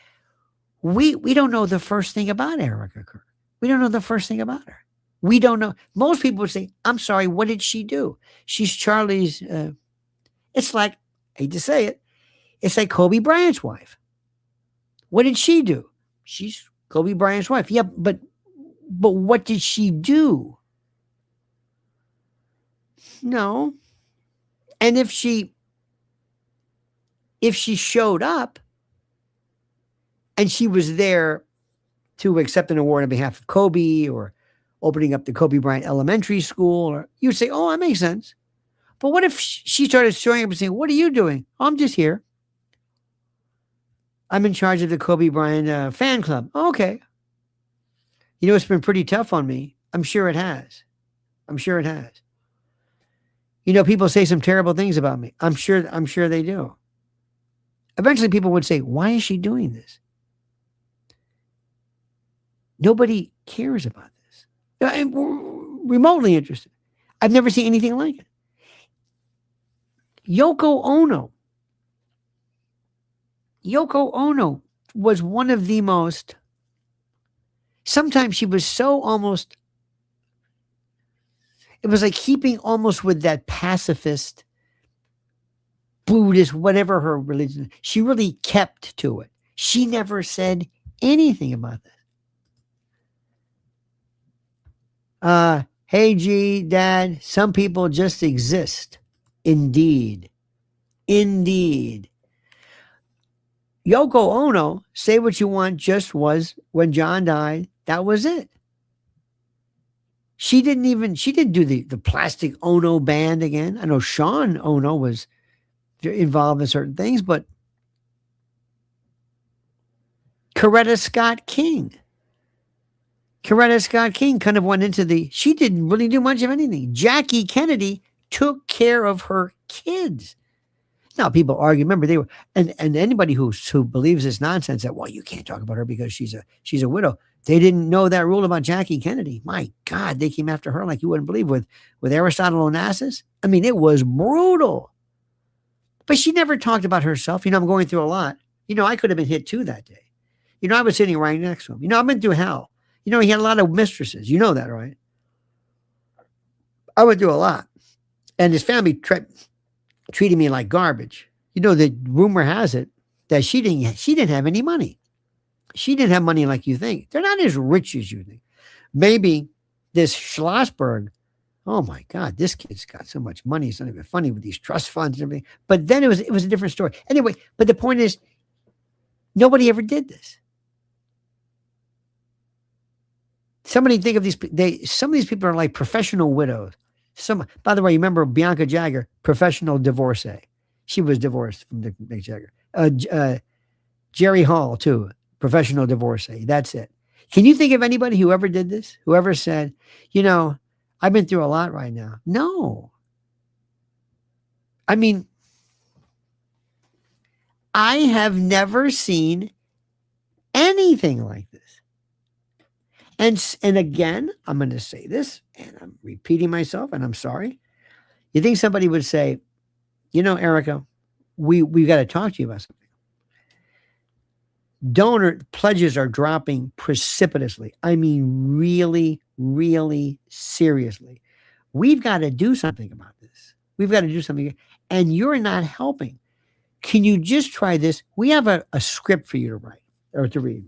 we don't know the first thing about Erika Kirk. We don't know the first thing about her. We don't know. Most people would say, I'm sorry, what did she do? She's Charlie's... It's like, I hate to say it, it's like Kobe Bryant's wife. What did she do? She's Kobe Bryant's wife. Yeah, but what did she do? No. And if she showed up and she was there to accept an award on behalf of Kobe or opening up the Kobe Bryant Elementary School, or you'd say, oh, that makes sense. But what if she started showing up and saying, what are you doing? Oh, I'm just here. I'm in charge of the Kobe Bryant fan club. Okay. You know, it's been pretty tough on me. I'm sure it has. I'm sure it has. You know, people say some terrible things about me. I'm sure they do. Eventually people would say, why is she doing this? Nobody cares about this. I'm remotely interested. I've never seen anything like it. Yoko Ono was one of the most, sometimes she was so almost, it was like keeping almost with that pacifist, Buddhist, whatever her religion, she really kept to it. She never said anything about this. Hey, G, Dad, some people just exist. Indeed. Yoko Ono, say what you want, just was when John died. That was it. She didn't do the Plastic Ono band again. I know Sean Ono was involved in certain things, but Coretta Scott King kind of went into she didn't really do much of anything. Jackie Kennedy took care of her kids. Now people argue, remember they were, and anybody who believes this nonsense that, well, you can't talk about her because she's a widow. They didn't know that rule about Jackie Kennedy. My God, they came after her like you wouldn't believe with Aristotle Onassis. I mean, it was brutal. But she never talked about herself. You know, I'm going through a lot. You know, I could have been hit too that day. You know, I was sitting right next to him. You know, I've been through hell. You know, he had a lot of mistresses. You know that, right? I went through a lot. And his family treated me like garbage. You know, the rumor has it that she didn't have any money. She didn't have money like you think. They're not as rich as you think. Maybe this Schlossberg, oh my God, this kid's got so much money. It's not even funny with these trust funds and everything. But then it was a different story. Anyway, but the point is, nobody ever did this. Somebody think of some of these people are like professional widows. By the way, you remember Bianca Jagger, professional divorcee. She was divorced from Mick Jagger. Jerry Hall too, professional divorcee. That's it. Can you think of anybody who ever did this? Whoever said, you know, I've been through a lot right now. No. I mean, I have never seen anything like this. And again, I'm going to say this, and I'm repeating myself, and I'm sorry. You think somebody would say, you know, Erika, we've got to talk to you about something. Donor pledges are dropping precipitously. I mean, really, really seriously. We've got to do something about this. We've got to do something. And you're not helping. Can you just try this? We have a script for you to write or to read.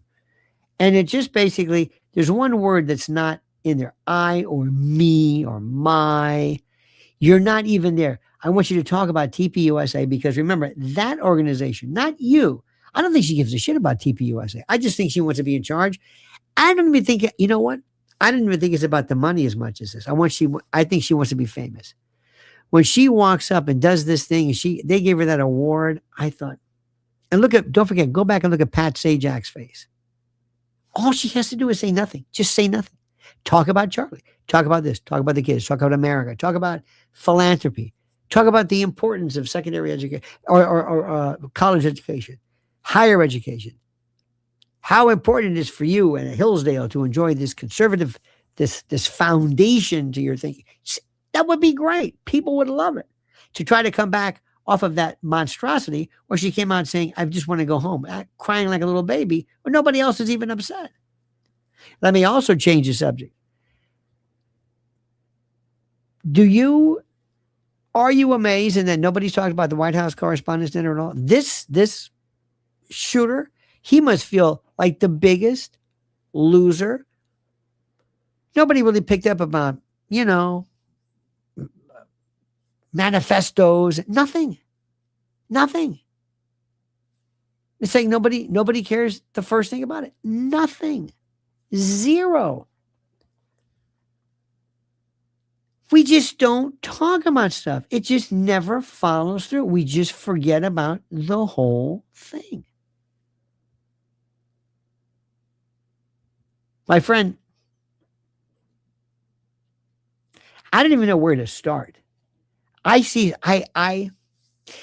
And it just basically, there's one word that's not in there. I or me or my. You're not even there. I want you to talk about TPUSA because remember, that organization, not you. I don't think she gives a shit about TPUSA. I just think she wants to be in charge. I don't even think, you know what? I don't even think it's about the money as much as this. I think she wants to be famous. When she walks up and does this thing, and they gave her that award, I thought, and don't forget, go back and look at Pat Sajak's face. All she has to do is say nothing. Just say nothing. Talk about Charlie. Talk about this. Talk about the kids. Talk about America. Talk about philanthropy. Talk about the importance of secondary education or college education, higher education. How important it is for you and Hillsdale to enjoy this conservative, this foundation to your thinking. That would be great. People would love it. To try to come back off of that monstrosity where she came out saying, I just want to go home, crying like a little baby, when nobody else is even upset. Let me also change the subject. Are you amazed and that nobody's talking about the White House Correspondents' Dinner at all? This shooter, he must feel like the biggest loser. Nobody really picked up about, you know, manifestos, nothing. It's like nobody cares the first thing about it. Nothing. Zero. We just don't talk about stuff. It just never follows through. We just forget about the whole thing. My friend, I don't even know where to start.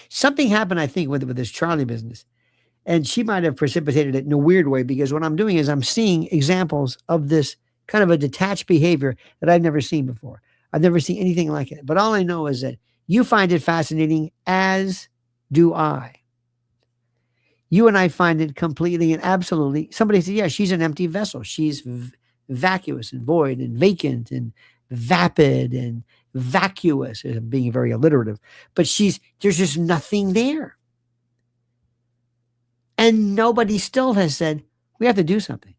Something happened, I think, with this Charlie business. And she might have precipitated it in a weird way, because what I'm doing is I'm seeing examples of this kind of a detached behavior that I've never seen before. I've never seen anything like it. But all I know is that you find it fascinating, as do I. You and I find it completely and absolutely. Somebody said, yeah, she's an empty vessel. She's vacuous and void and vacant and vapid and vacuous, being very alliterative. But there's just nothing there. And nobody still has said, we have to do something.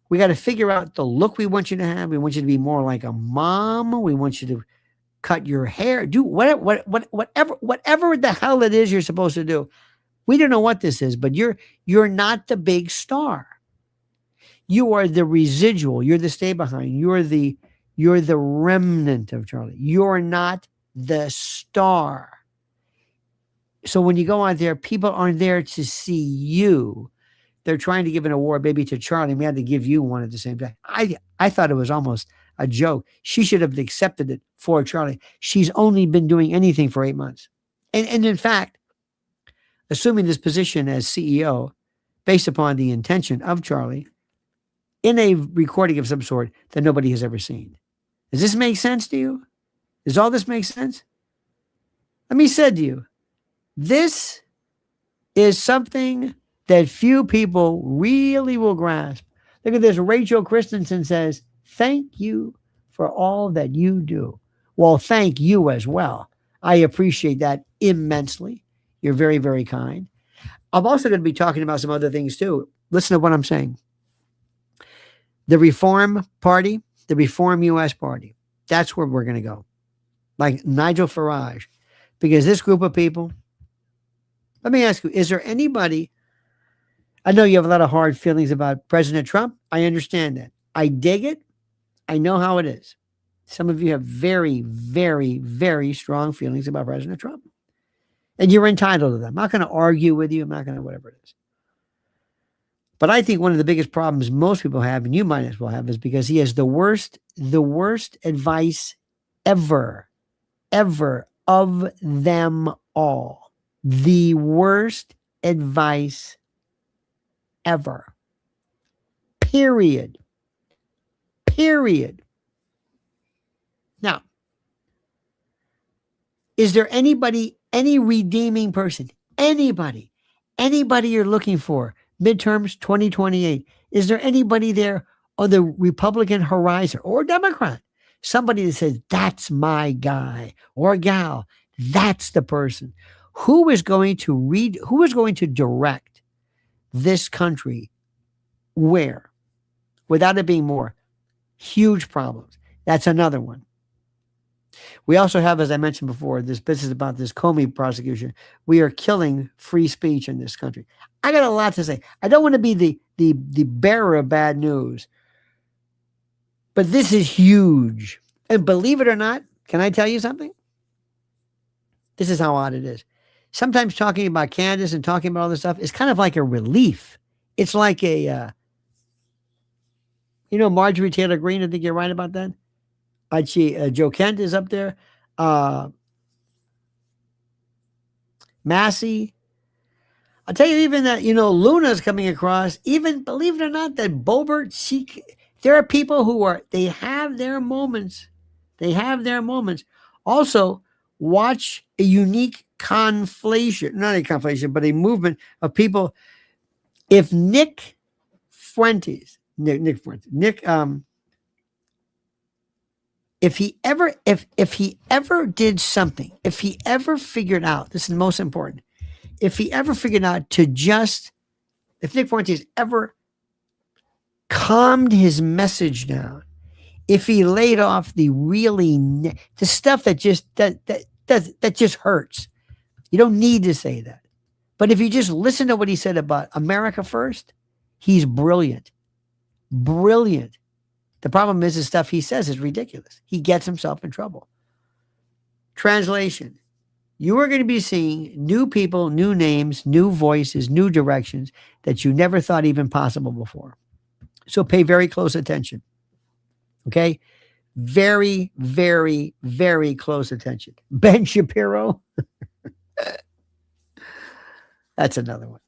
We got to figure out the look we want you to have. We want you to be more like a mom. We want you to cut your hair, do whatever the hell it is you're supposed to do. We don't know what this is, but you're not the big star. You are the residual. You're the stay behind. You're the remnant of Charlie. You're not the star. So when you go out there, people aren't there to see you. They're trying to give an award maybe to Charlie. We had to give you one at the same time. I thought it was almost a joke. She should have accepted it for Charlie. She's only been doing anything for 8 months. And in fact, assuming this position as CEO based upon the intention of Charlie in a recording of some sort that nobody has ever seen. Does this make sense to you? Does all this make sense? Let me say to you, this is something that few people really will grasp. Look at this. Rachel Christensen says, thank you for all that you do. Well, thank you as well. I appreciate that immensely. You're very, very kind. I'm also going to be talking about some other things too. Listen to what I'm saying. The Reform Party, the Reform U.S. Party, that's where we're going to go. Like Nigel Farage. Because this group of people, let me ask you, is there anybody, I know you have a lot of hard feelings about President Trump. I understand that. I dig it. I know how it is. Some of you have very, very, very strong feelings about President Trump. And you're entitled to them. I'm not going to argue with you. I'm not going to whatever it is. But I think one of the biggest problems most people have, and you might as well have, is because he has the worst advice ever of them all. The worst advice ever. Period. Now, is there anybody, any redeeming person, anybody you're looking for? Midterms 2028. Is there anybody there on the Republican horizon or Democrat? Somebody that says, that's my guy or gal. That's the person. Who is going to direct this country where? Without it being more. Huge problems. That's another one. We also have, as I mentioned before, this business about this Comey prosecution. We are killing free speech in this country. I got a lot to say. I don't want to be the bearer of bad news, but this is huge. And believe it or not, can I tell you something? This is how odd it is. Sometimes talking about Candace and talking about all this stuff is kind of like a relief. It's like a, Marjorie Taylor Greene. I think you're right about that. Joe Kent is up there. Massey. I'll tell you even that, Luna's coming across, even believe it or not, that Boebert, there are people who they have their moments. They have their moments. Also, watch a unique conflation, not a conflation, but a movement of people. If Nick Fuentes, if he ever did something, if he ever figured out, this is the most important, if he ever figured out if Nick Fuentes ever calmed his message down, if he laid off the stuff that just hurts, you don't need to say that. But if you just listen to what he said about America first, he's brilliant. Brilliant. The problem is the stuff he says is ridiculous. He gets himself in trouble. Translation. You are going to be seeing new people, new names, new voices, new directions that you never thought even possible before. So pay very close attention. Okay? Very, very, very close attention. Ben Shapiro, that's another one.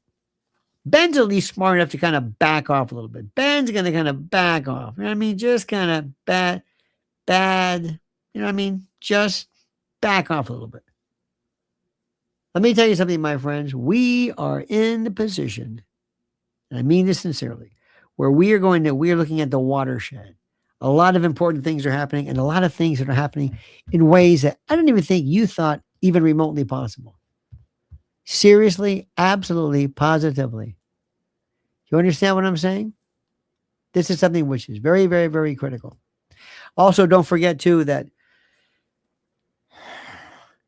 Ben's at least smart enough to kind of back off a little bit. Ben's going to kind of back off. You know what I mean? Just kind of bad. You know what I mean? Just back off a little bit. Let me tell you something, my friends. We are in the position, and I mean this sincerely, where we are looking at the watershed. A lot of important things are happening, and a lot of things that are happening in ways that I don't even think you thought even remotely possible. Seriously, absolutely, positively. You understand what I'm saying? This is something which is very, very, very critical. Also, don't forget, too, that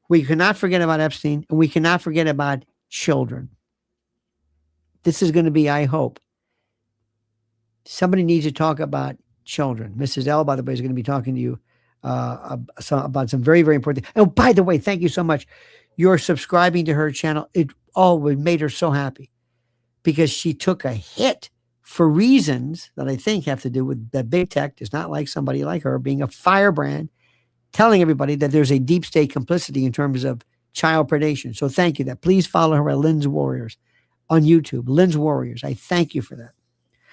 we cannot forget about Epstein, and we cannot forget about children. This is going to be, I hope, somebody needs to talk about children. Mrs. L, by the way, is going to be talking to you about some very, very important things. Oh, by the way, thank you so much. You're subscribing to her channel. It made her so happy because she took a hit for reasons that I think have to do with that big tech does not like somebody like her being a firebrand, telling everybody that there's a deep state complicity in terms of child predation. So thank you. That please follow her at Lynn's Warriors on YouTube. Lynn's Warriors. I thank you for that.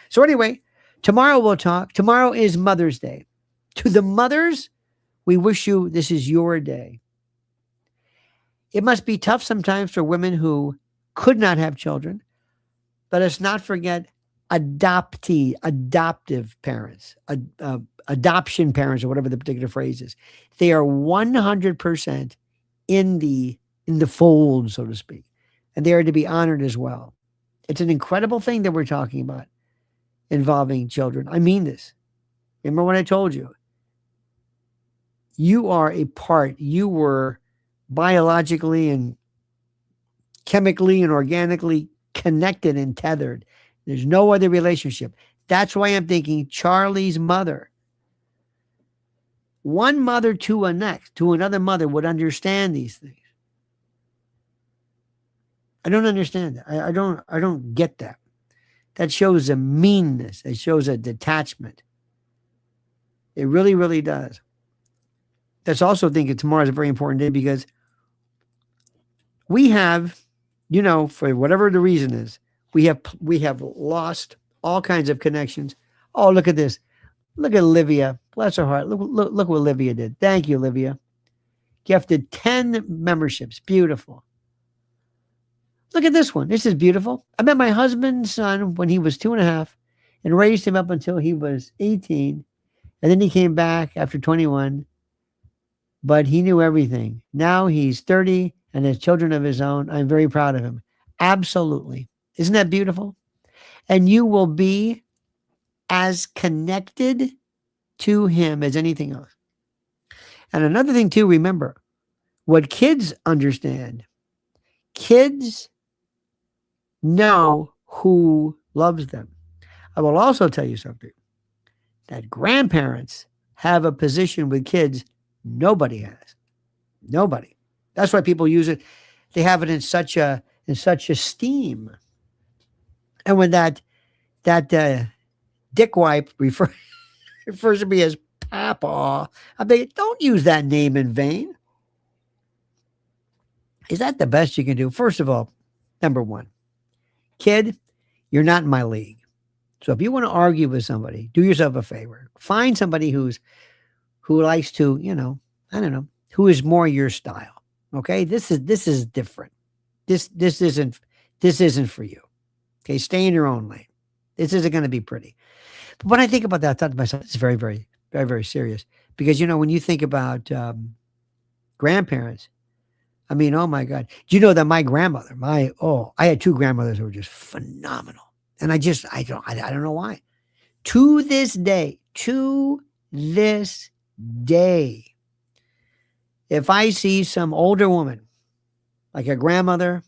So anyway, tomorrow we'll talk. Tomorrow is Mother's Day. To the mothers, we wish you this is your day. It must be tough sometimes for women who could not have children. Let us not forget adoptive parents, adoption parents, or whatever the particular phrase is. They are 100% in the fold, so to speak, and they are to be honored as well. It's an incredible thing that we're talking about involving children. I mean this. Remember what I told you? You are a part. You were biologically and chemically and organically connected and tethered. There's no other relationship. That's why I'm thinking Charlie's mother. One mother to another mother would understand these things. I don't understand that. I don't get that. That shows a meanness. It shows a detachment. It really, really does. That's also thinking tomorrow is a very important day because we have, for whatever the reason is, we have lost all kinds of connections. Oh, look at this. Look at Olivia. Bless her heart. Look what Olivia did. Thank you, Olivia. Gifted 10 memberships. Beautiful. Look at this one. This is beautiful. I met my husband's son when he was 2.5 and raised him up until he was 18. And then he came back after 21. But he knew everything. Now he's 30 and has children of his own. I'm very proud of him. Absolutely. Isn't that beautiful? And you will be as connected to him as anything else. And another thing too, remember, what kids understand, kids know who loves them. I will also tell you something, that grandparents have a position with kids nobody has. Nobody. That's why people use it. They have it in such esteem. And when that dickwipe refers to me as Papa, I mean, don't use that name in vain. Is that the best you can do? First of all, number one, kid, you're not in my league. So if you want to argue with somebody, do yourself a favor. Find somebody who likes to, I don't know, who is more your style. Okay, this is different. This isn't for you. Okay, stay in your own lane. This isn't going to be pretty. But when I think about that, I thought to myself, it's very, very, very, very serious. Because when you think about grandparents, I mean, oh my God, do you know that my grandmother, I had 2 grandmothers who were just phenomenal, and I don't know why. To this day, if I see some older woman, like a grandmother,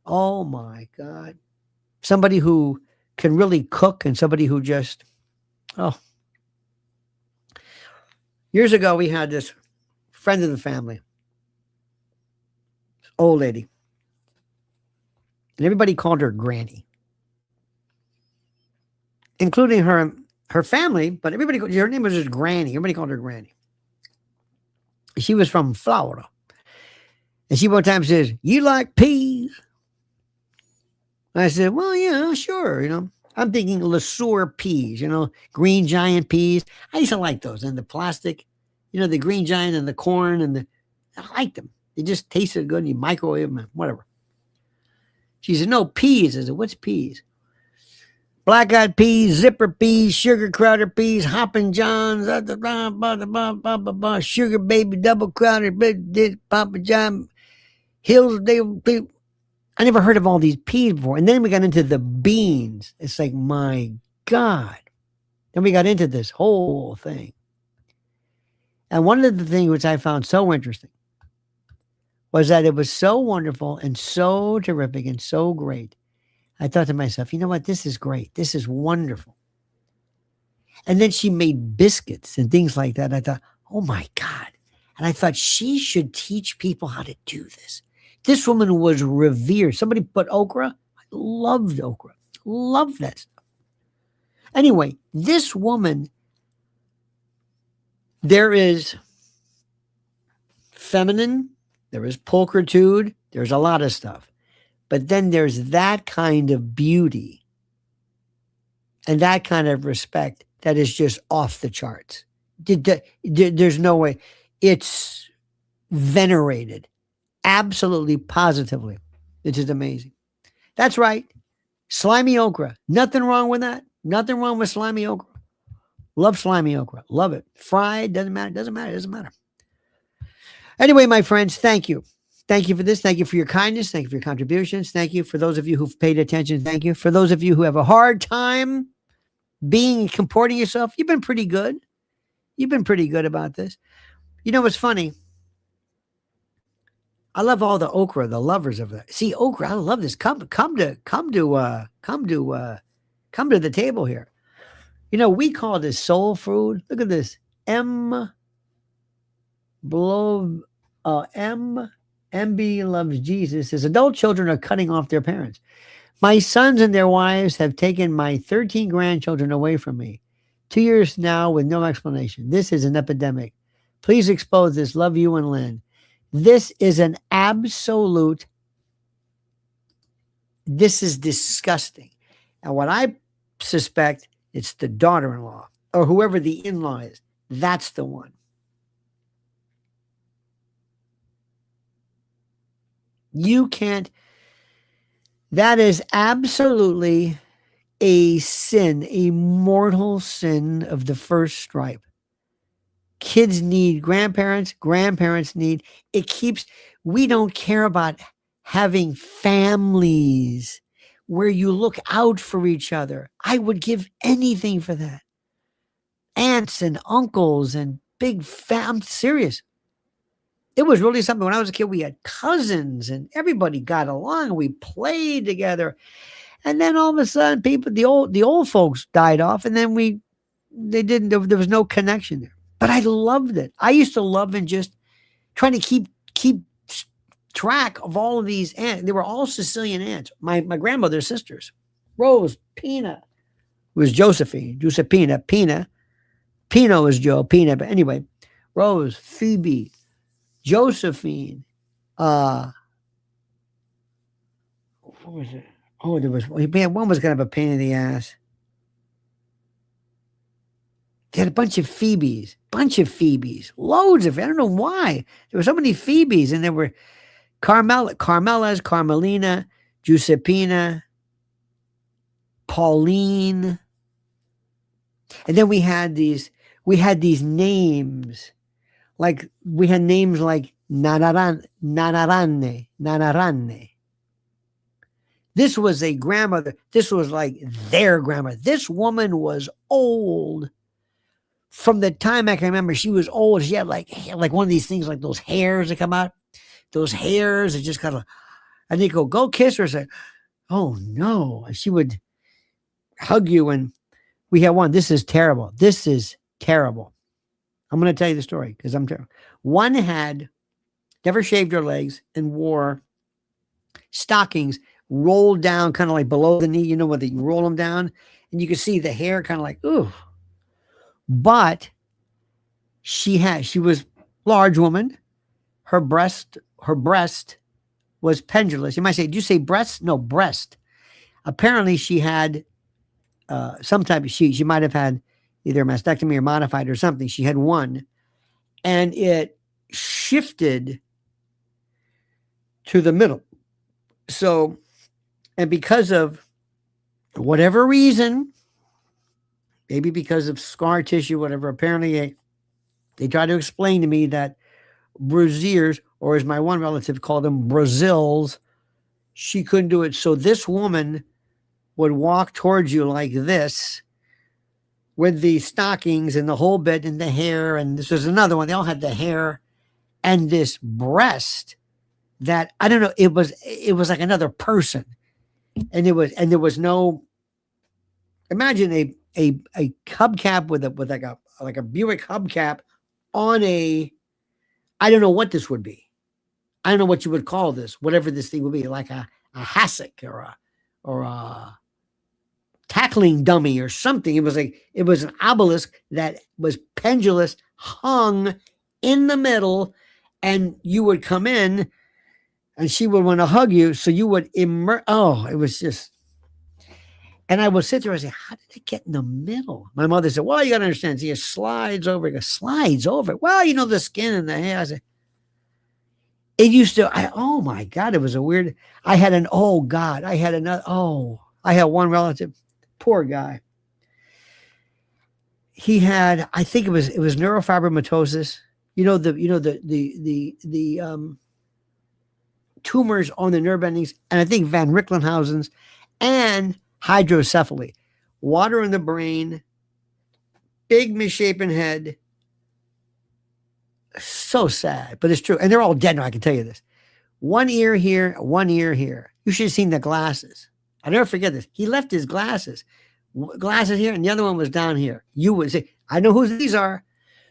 oh my God, somebody who can really cook and somebody who just, years ago we had this friend of the family, old lady, and everybody called her Granny, including her her family, but her name was just Granny. Everybody called her Granny. She was from Florida. And she one time says, "You like peas?" I said, "Well, yeah, sure. I'm thinking LeSueur peas, green giant peas. I used to like those. And the plastic, the green giant and the corn I liked them. They just tasted good and you microwave them and whatever." She said, "No, peas." I said, "What's peas?" "Black-eyed peas, zipper peas, sugar crowder peas, hoppin' johns, sugar baby, double crowder, Papa John, Hillsdale peas." I never heard of all these peas before. And then we got into the beans. It's like, my God. Then we got into this whole thing. And one of the things which I found so interesting was that it was so wonderful and so terrific and so great. I thought to myself, you know what? This is great. This is wonderful. And then she made biscuits and things like that. I thought, oh my God. And I thought she should teach people how to do this. This woman was revered. Somebody put okra. I loved okra. Loved that stuff. Anyway, this woman, there is feminine, there is pulchritude, there's a lot of stuff. But then there's that kind of beauty and that kind of respect that is just off the charts. There's no way. It's venerated. Absolutely, positively. It's just amazing. That's right. Slimy okra. Nothing wrong with that. Nothing wrong with slimy okra. Love slimy okra. Love it. Fried, doesn't matter. Doesn't matter. Anyway, my friends, thank you. Thank you for this. Thank you for your kindness. Thank you for your contributions. Thank you for those of you who've paid attention. Thank you. For those of you who have a hard time comporting yourself, you've been pretty good. You've been pretty good about this. You know what's funny? I love all the okra, the lovers of that. See, okra, I love this. Come to the table here. We call this soul food. Look at this. MB loves Jesus. Says adult children are cutting off their parents. My sons and their wives have taken my 13 grandchildren away from me. 2 years now with no explanation. This is an epidemic. Please expose this. Love you and Lynn. This is an absolute, this is disgusting. And what I suspect, it's the daughter-in-law or whoever the in-law is. That's the one. You can't, that is absolutely a sin, a mortal sin of the first stripe. Kids need grandparents. Grandparents need, we don't care about having families where you look out for each other. I would give anything for that. Aunts and uncles and I'm serious. It was really something. When I was a kid, we had cousins and everybody got along. We played together. And then all of a sudden, the old folks died off, and then there was no connection there. But I loved it. I used to love and just trying to keep track of all of these aunts. They were all Sicilian aunts. My grandmother's sisters. Rose, Pina, was Josephine, Pina. Pino was Joe, Pina. But anyway, Rose, Phoebe, Josephine. What was it? Oh, one was kind of a pain in the ass. They had a bunch of Phoebes, loads of, I don't know why. There were so many Phoebes, and there were Carmelas, Carmelina, Giuseppina, Pauline. And then we had these names. Like, we had names like Nanarane. This was a grandmother. This was like their grandmother. This woman was old. From the time I can remember, she was old. She had like one of these things, like those hairs that come out. Those hairs that just kind of, and they go kiss her. Say, oh no. And she would hug you. And we had one. This is terrible. I'm going to tell you the story because I'm terrible. One had never shaved her legs and wore stockings rolled down kind of like below the knee. You know, where you roll them down and you can see the hair kind of like, ooh. But she was large woman. Her breast was pendulous. You might say, did you say breast? No, breast. Apparently she had some type of, she might have had either a mastectomy or modified or something. She had one, and it shifted to the middle. So, and because of whatever reason, maybe because of scar tissue, whatever, apparently they tried to explain to me that braziers, or as my one relative called them, Brazils, she couldn't do it. So this woman would walk towards you like this with the stockings and the whole bit and the hair. And this was another one. They all had the hair and this breast that, I don't know, it was like another person. And there was no, imagine a hubcap with like a Buick hubcap on a, I don't know what this would be. I don't know what you would call this, whatever this thing would be, like a hassock or a tackling dummy or something. It was an obelisk that was pendulous, hung in the middle, and you would come in and she would want to hug you. So you would immerse. Oh, it was just, and I would sit there and say, how did it get in the middle? My mother said, well, you got to understand. See, it slides over. It goes, slides over. Well, you know, the skin and the hair. I said, it used to, oh my God, it was a weird, I had one relative, poor guy. He had, I think it was neurofibromatosis. The tumors on the nerve endings, and I think Van Ricklenhausen's, and hydrocephaly, water in the brain, big misshapen head. So sad, but it's true. And they're all dead now, I can tell you this. One ear here, one ear here. You should have seen the glasses. I'll never forget this. He left his glasses here, and the other one was down here. You would say, I know who these are.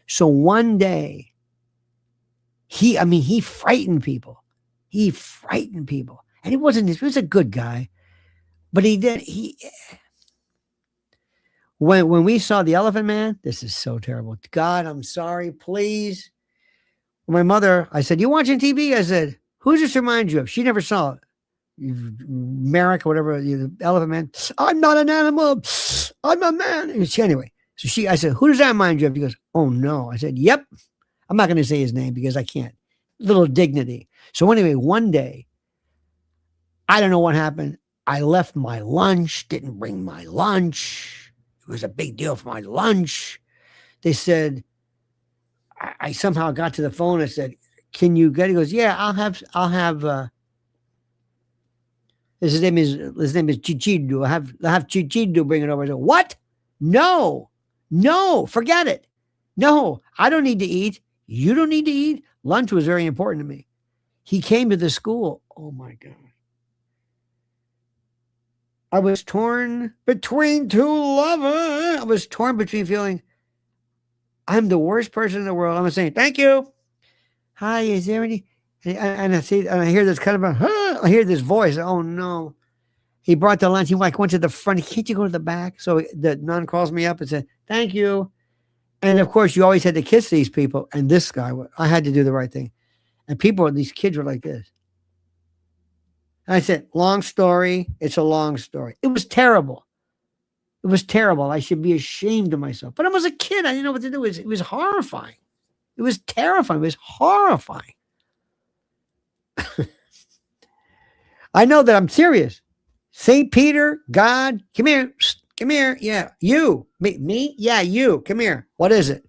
So one day, he frightened people. He frightened people. And he was a good guy. But when we saw the Elephant Man, this is so terrible. God, I'm sorry, please. My mother, I said, you watching TV? I said, who does this remind you of? She never saw it. Merrick, whatever, the Elephant Man. I'm not an animal. I'm a man. Anyway, so I said, who does that remind you of? He goes, oh no. I said, yep. I'm not going to say his name because I can't. Little dignity. So anyway, one day, I don't know what happened. I left my lunch, didn't bring my lunch. It was a big deal for my lunch. They said, I somehow got to the phone. I said, can you get it? He goes, yeah, I'll have his name is Chichidu. I'll have Chichidu bring it over. I said, what? No, forget it. No, I don't need to eat. You don't need to eat. Lunch was very important to me. He came to the school. Oh my God. I was torn between two lovers. I was torn between feeling I'm the worst person in the world. I'm saying, thank you. Hi, is there any? And I see, and I hear this kind of I hear this voice. Oh no. He brought the lunch. He went to the front. Can't you go to the back? So the nun calls me up and said, thank you. And of course, you always had to kiss these people. And this guy, I had to do the right thing. And these kids were like this. And I said, long story. It's a long story. It was terrible. It was terrible. I should be ashamed of myself. But I was a kid. I didn't know what to do. It was horrifying. It was terrifying. It was horrifying. I know that I'm serious. St. Peter, God, come here. Come here. Yeah. You. Me? Yeah, you. Come here. What is it?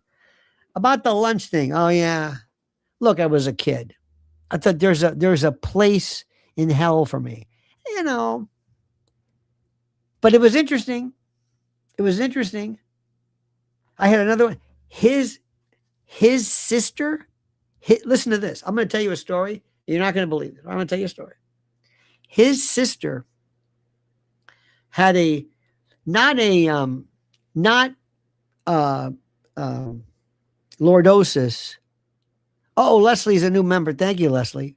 About the lunch thing. Oh, yeah. Look, I was a kid. I thought there's a place in hell for me. You know. But it was interesting. It was interesting. I had another one. His sister. Listen to this. I'm going to tell you a story. You're not going to believe it. I'm going to tell you a story. His sister had lordosis. Oh, Leslie's a new member. Thank you, Leslie.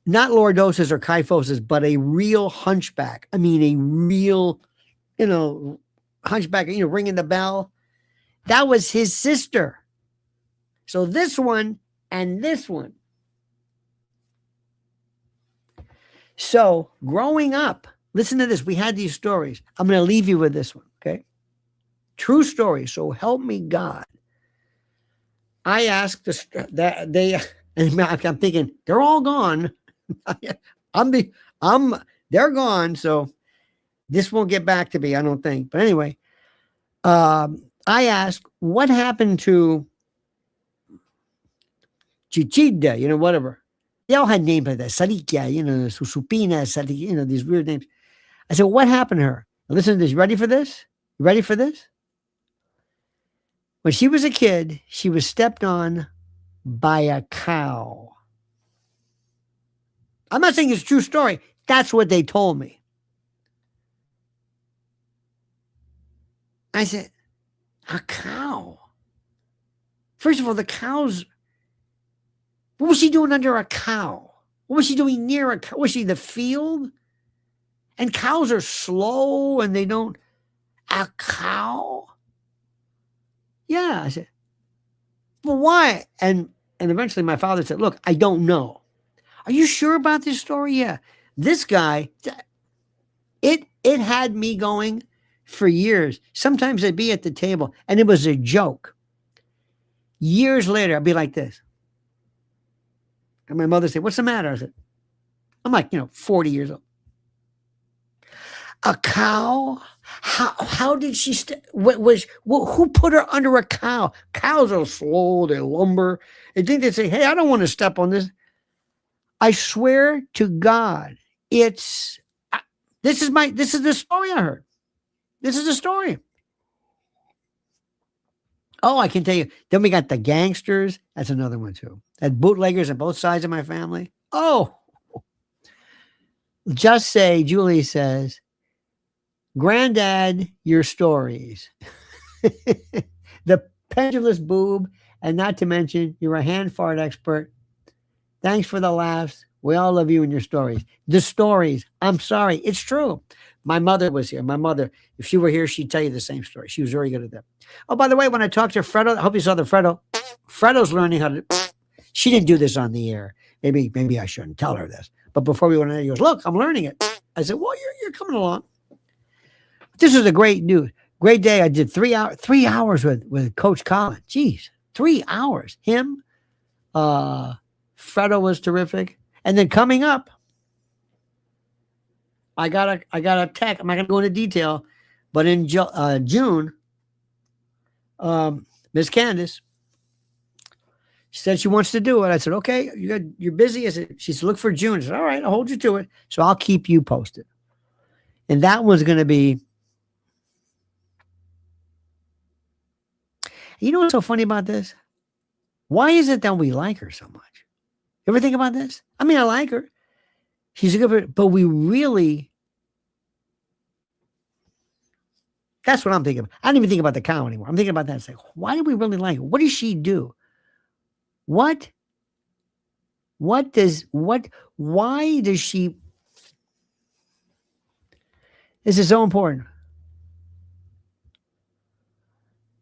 Not lordosis or kyphosis, but a real hunchback. I mean, a real, hunchback, ringing the bell. That was his sister. So this one and this one. So growing up, listen to this. We had these stories. I'm going to leave you with this one, okay? True story. So help me God. I asked that they, and I'm thinking they're all gone. They're gone. So this won't get back to me, I don't think. But anyway, I asked, what happened to Chichida, whatever. They all had names like that. Sarikia, Susupina, Sarikia, these weird names. I said, what happened to her? Now listen to this. You ready for this? You ready for this? When she was a kid, she was stepped on by a cow. I'm not saying it's a true story. That's what they told me. I said, a cow? First of all, the cows, what was she doing under a cow? What was she doing near a cow? Was she in the field? And cows are slow and they don't. A cow? Yeah. I said, well, why? And eventually my father said, look, I don't know. Are you sure about this story? Yeah. This guy, it had me going for years. Sometimes I'd be at the table and it was a joke. Years later, I'd be like this. And my mother said, what's the matter? I said, I'm like, 40 years old. A cow? How did she who put her under a cow? Cows are slow, they lumber. I think they say, hey, I don't want to step on this. I swear to God, this is the story I heard. This is the story. Oh, I can tell you. Then we got the gangsters. That's another one too. Had bootleggers on both sides of my family. Oh, just say, Julie says, Granddad, your stories. The pendulous boob, and not to mention, you're a hand fart expert. Thanks for the laughs. We all love you and your stories. The stories. I'm sorry. It's true. My mother was here. My mother, if she were here, she'd tell you the same story. She was very good at that. Oh, by the way, when I talked to Fredo, I hope you saw the Fredo. Fredo's learning how to. She didn't do this on the air. Maybe I shouldn't tell her this. But before we went on, he goes, look, I'm learning it. I said, well, you're coming along. This is a great day. I did 3 hours with Coach Colin. Jeez, 3 hours. Him, Fredo was terrific. And then coming up, I got a tech. I'm not going to go into detail, but in June, Miss Candace, she said she wants to do it. I said, okay, you're busy. She said, look for June. I said, all right, I'll hold you to it. So I'll keep you posted. And that one's going to be, you know what's so funny about this? Why is it that we like her so much? You ever think about this? I mean, I like her. She's a good, but we really, that's what I'm thinking of. I don't even think about the cow anymore. I'm thinking about that. It's like, why do we really like her? What does she do? Why does she, this is so important.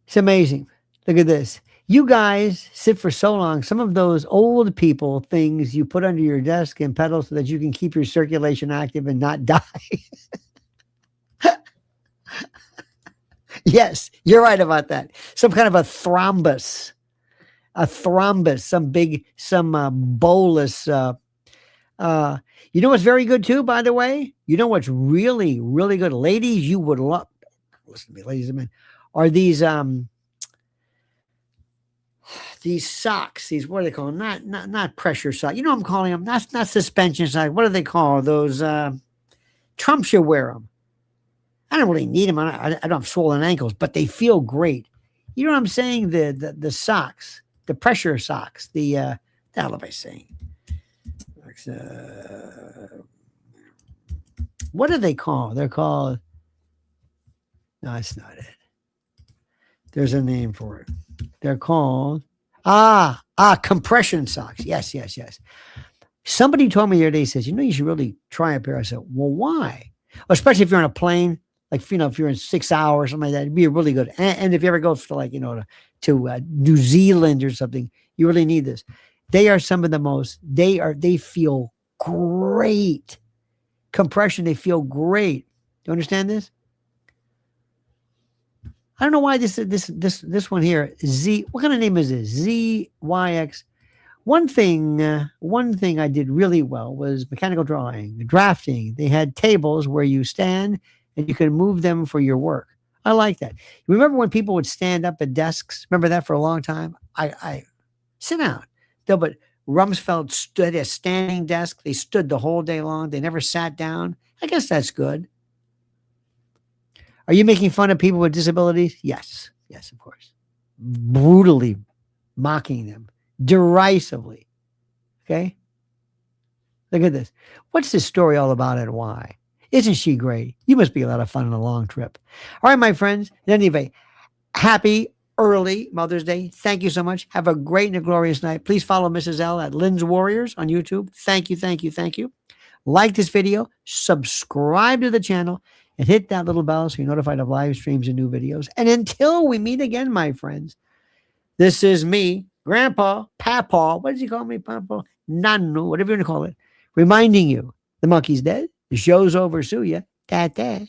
It's amazing. Look at this. You guys sit for so long. Some of those old people things you put under your desk and pedal so that you can keep your circulation active and not die. Yes, you're right about that. Some kind of a thrombus, some bolus. You know what's very good too, by the way? You know what's really, really good? Ladies, you would love, listen to me, ladies and men, are these socks, what are they called? Not pressure socks. You know what I'm calling them? Not suspension socks. What do they call those? Trump should wear them. I don't really need them. I don't have swollen ankles, but they feel great. You know what I'm saying? The socks, the pressure socks. The hell am I saying? What are they called? They're called. No, that's not it. There's a name for it. They're called compression socks. Yes. Somebody told me the other day, says, you should really try a pair. I said, well, why? Especially if you're on a plane. Like, if you're in 6 hours, something like that, it'd be really good. And if you ever go to like, to New Zealand or something, you really need this. They are some of the most, they feel great. Compression, they feel great. Do you understand this? I don't know why this one here, Z, what kind of name is this? ZYX. One thing I did really well was mechanical drawing, drafting. They had tables where you stand and you could move them for your work. I like that. Remember when people would stand up at desks? Remember that for a long time? I sit down. No, but Rumsfeld stood at a standing desk. They stood the whole day long. They never sat down. I guess that's good. Are you making fun of people with disabilities? Yes. Yes, of course. Brutally mocking them. Derisively. Okay? Look at this. What's this story all about and why? Isn't she great? You must be a lot of fun on a long trip. All right, my friends. Anyway, happy early Mother's Day. Thank you so much. Have a great and a glorious night. Please follow Mrs. L at Lynn's Warriors on YouTube. Thank you, thank you, thank you. Like this video, subscribe to the channel, and hit that little bell so you're notified of live streams and new videos. And until we meet again, my friends, this is me, Grandpa, Papa, what does he call me, Papa? Nanu, whatever you want to call it, reminding you, the monkey's dead, the show's over, sue ya, ta-ta.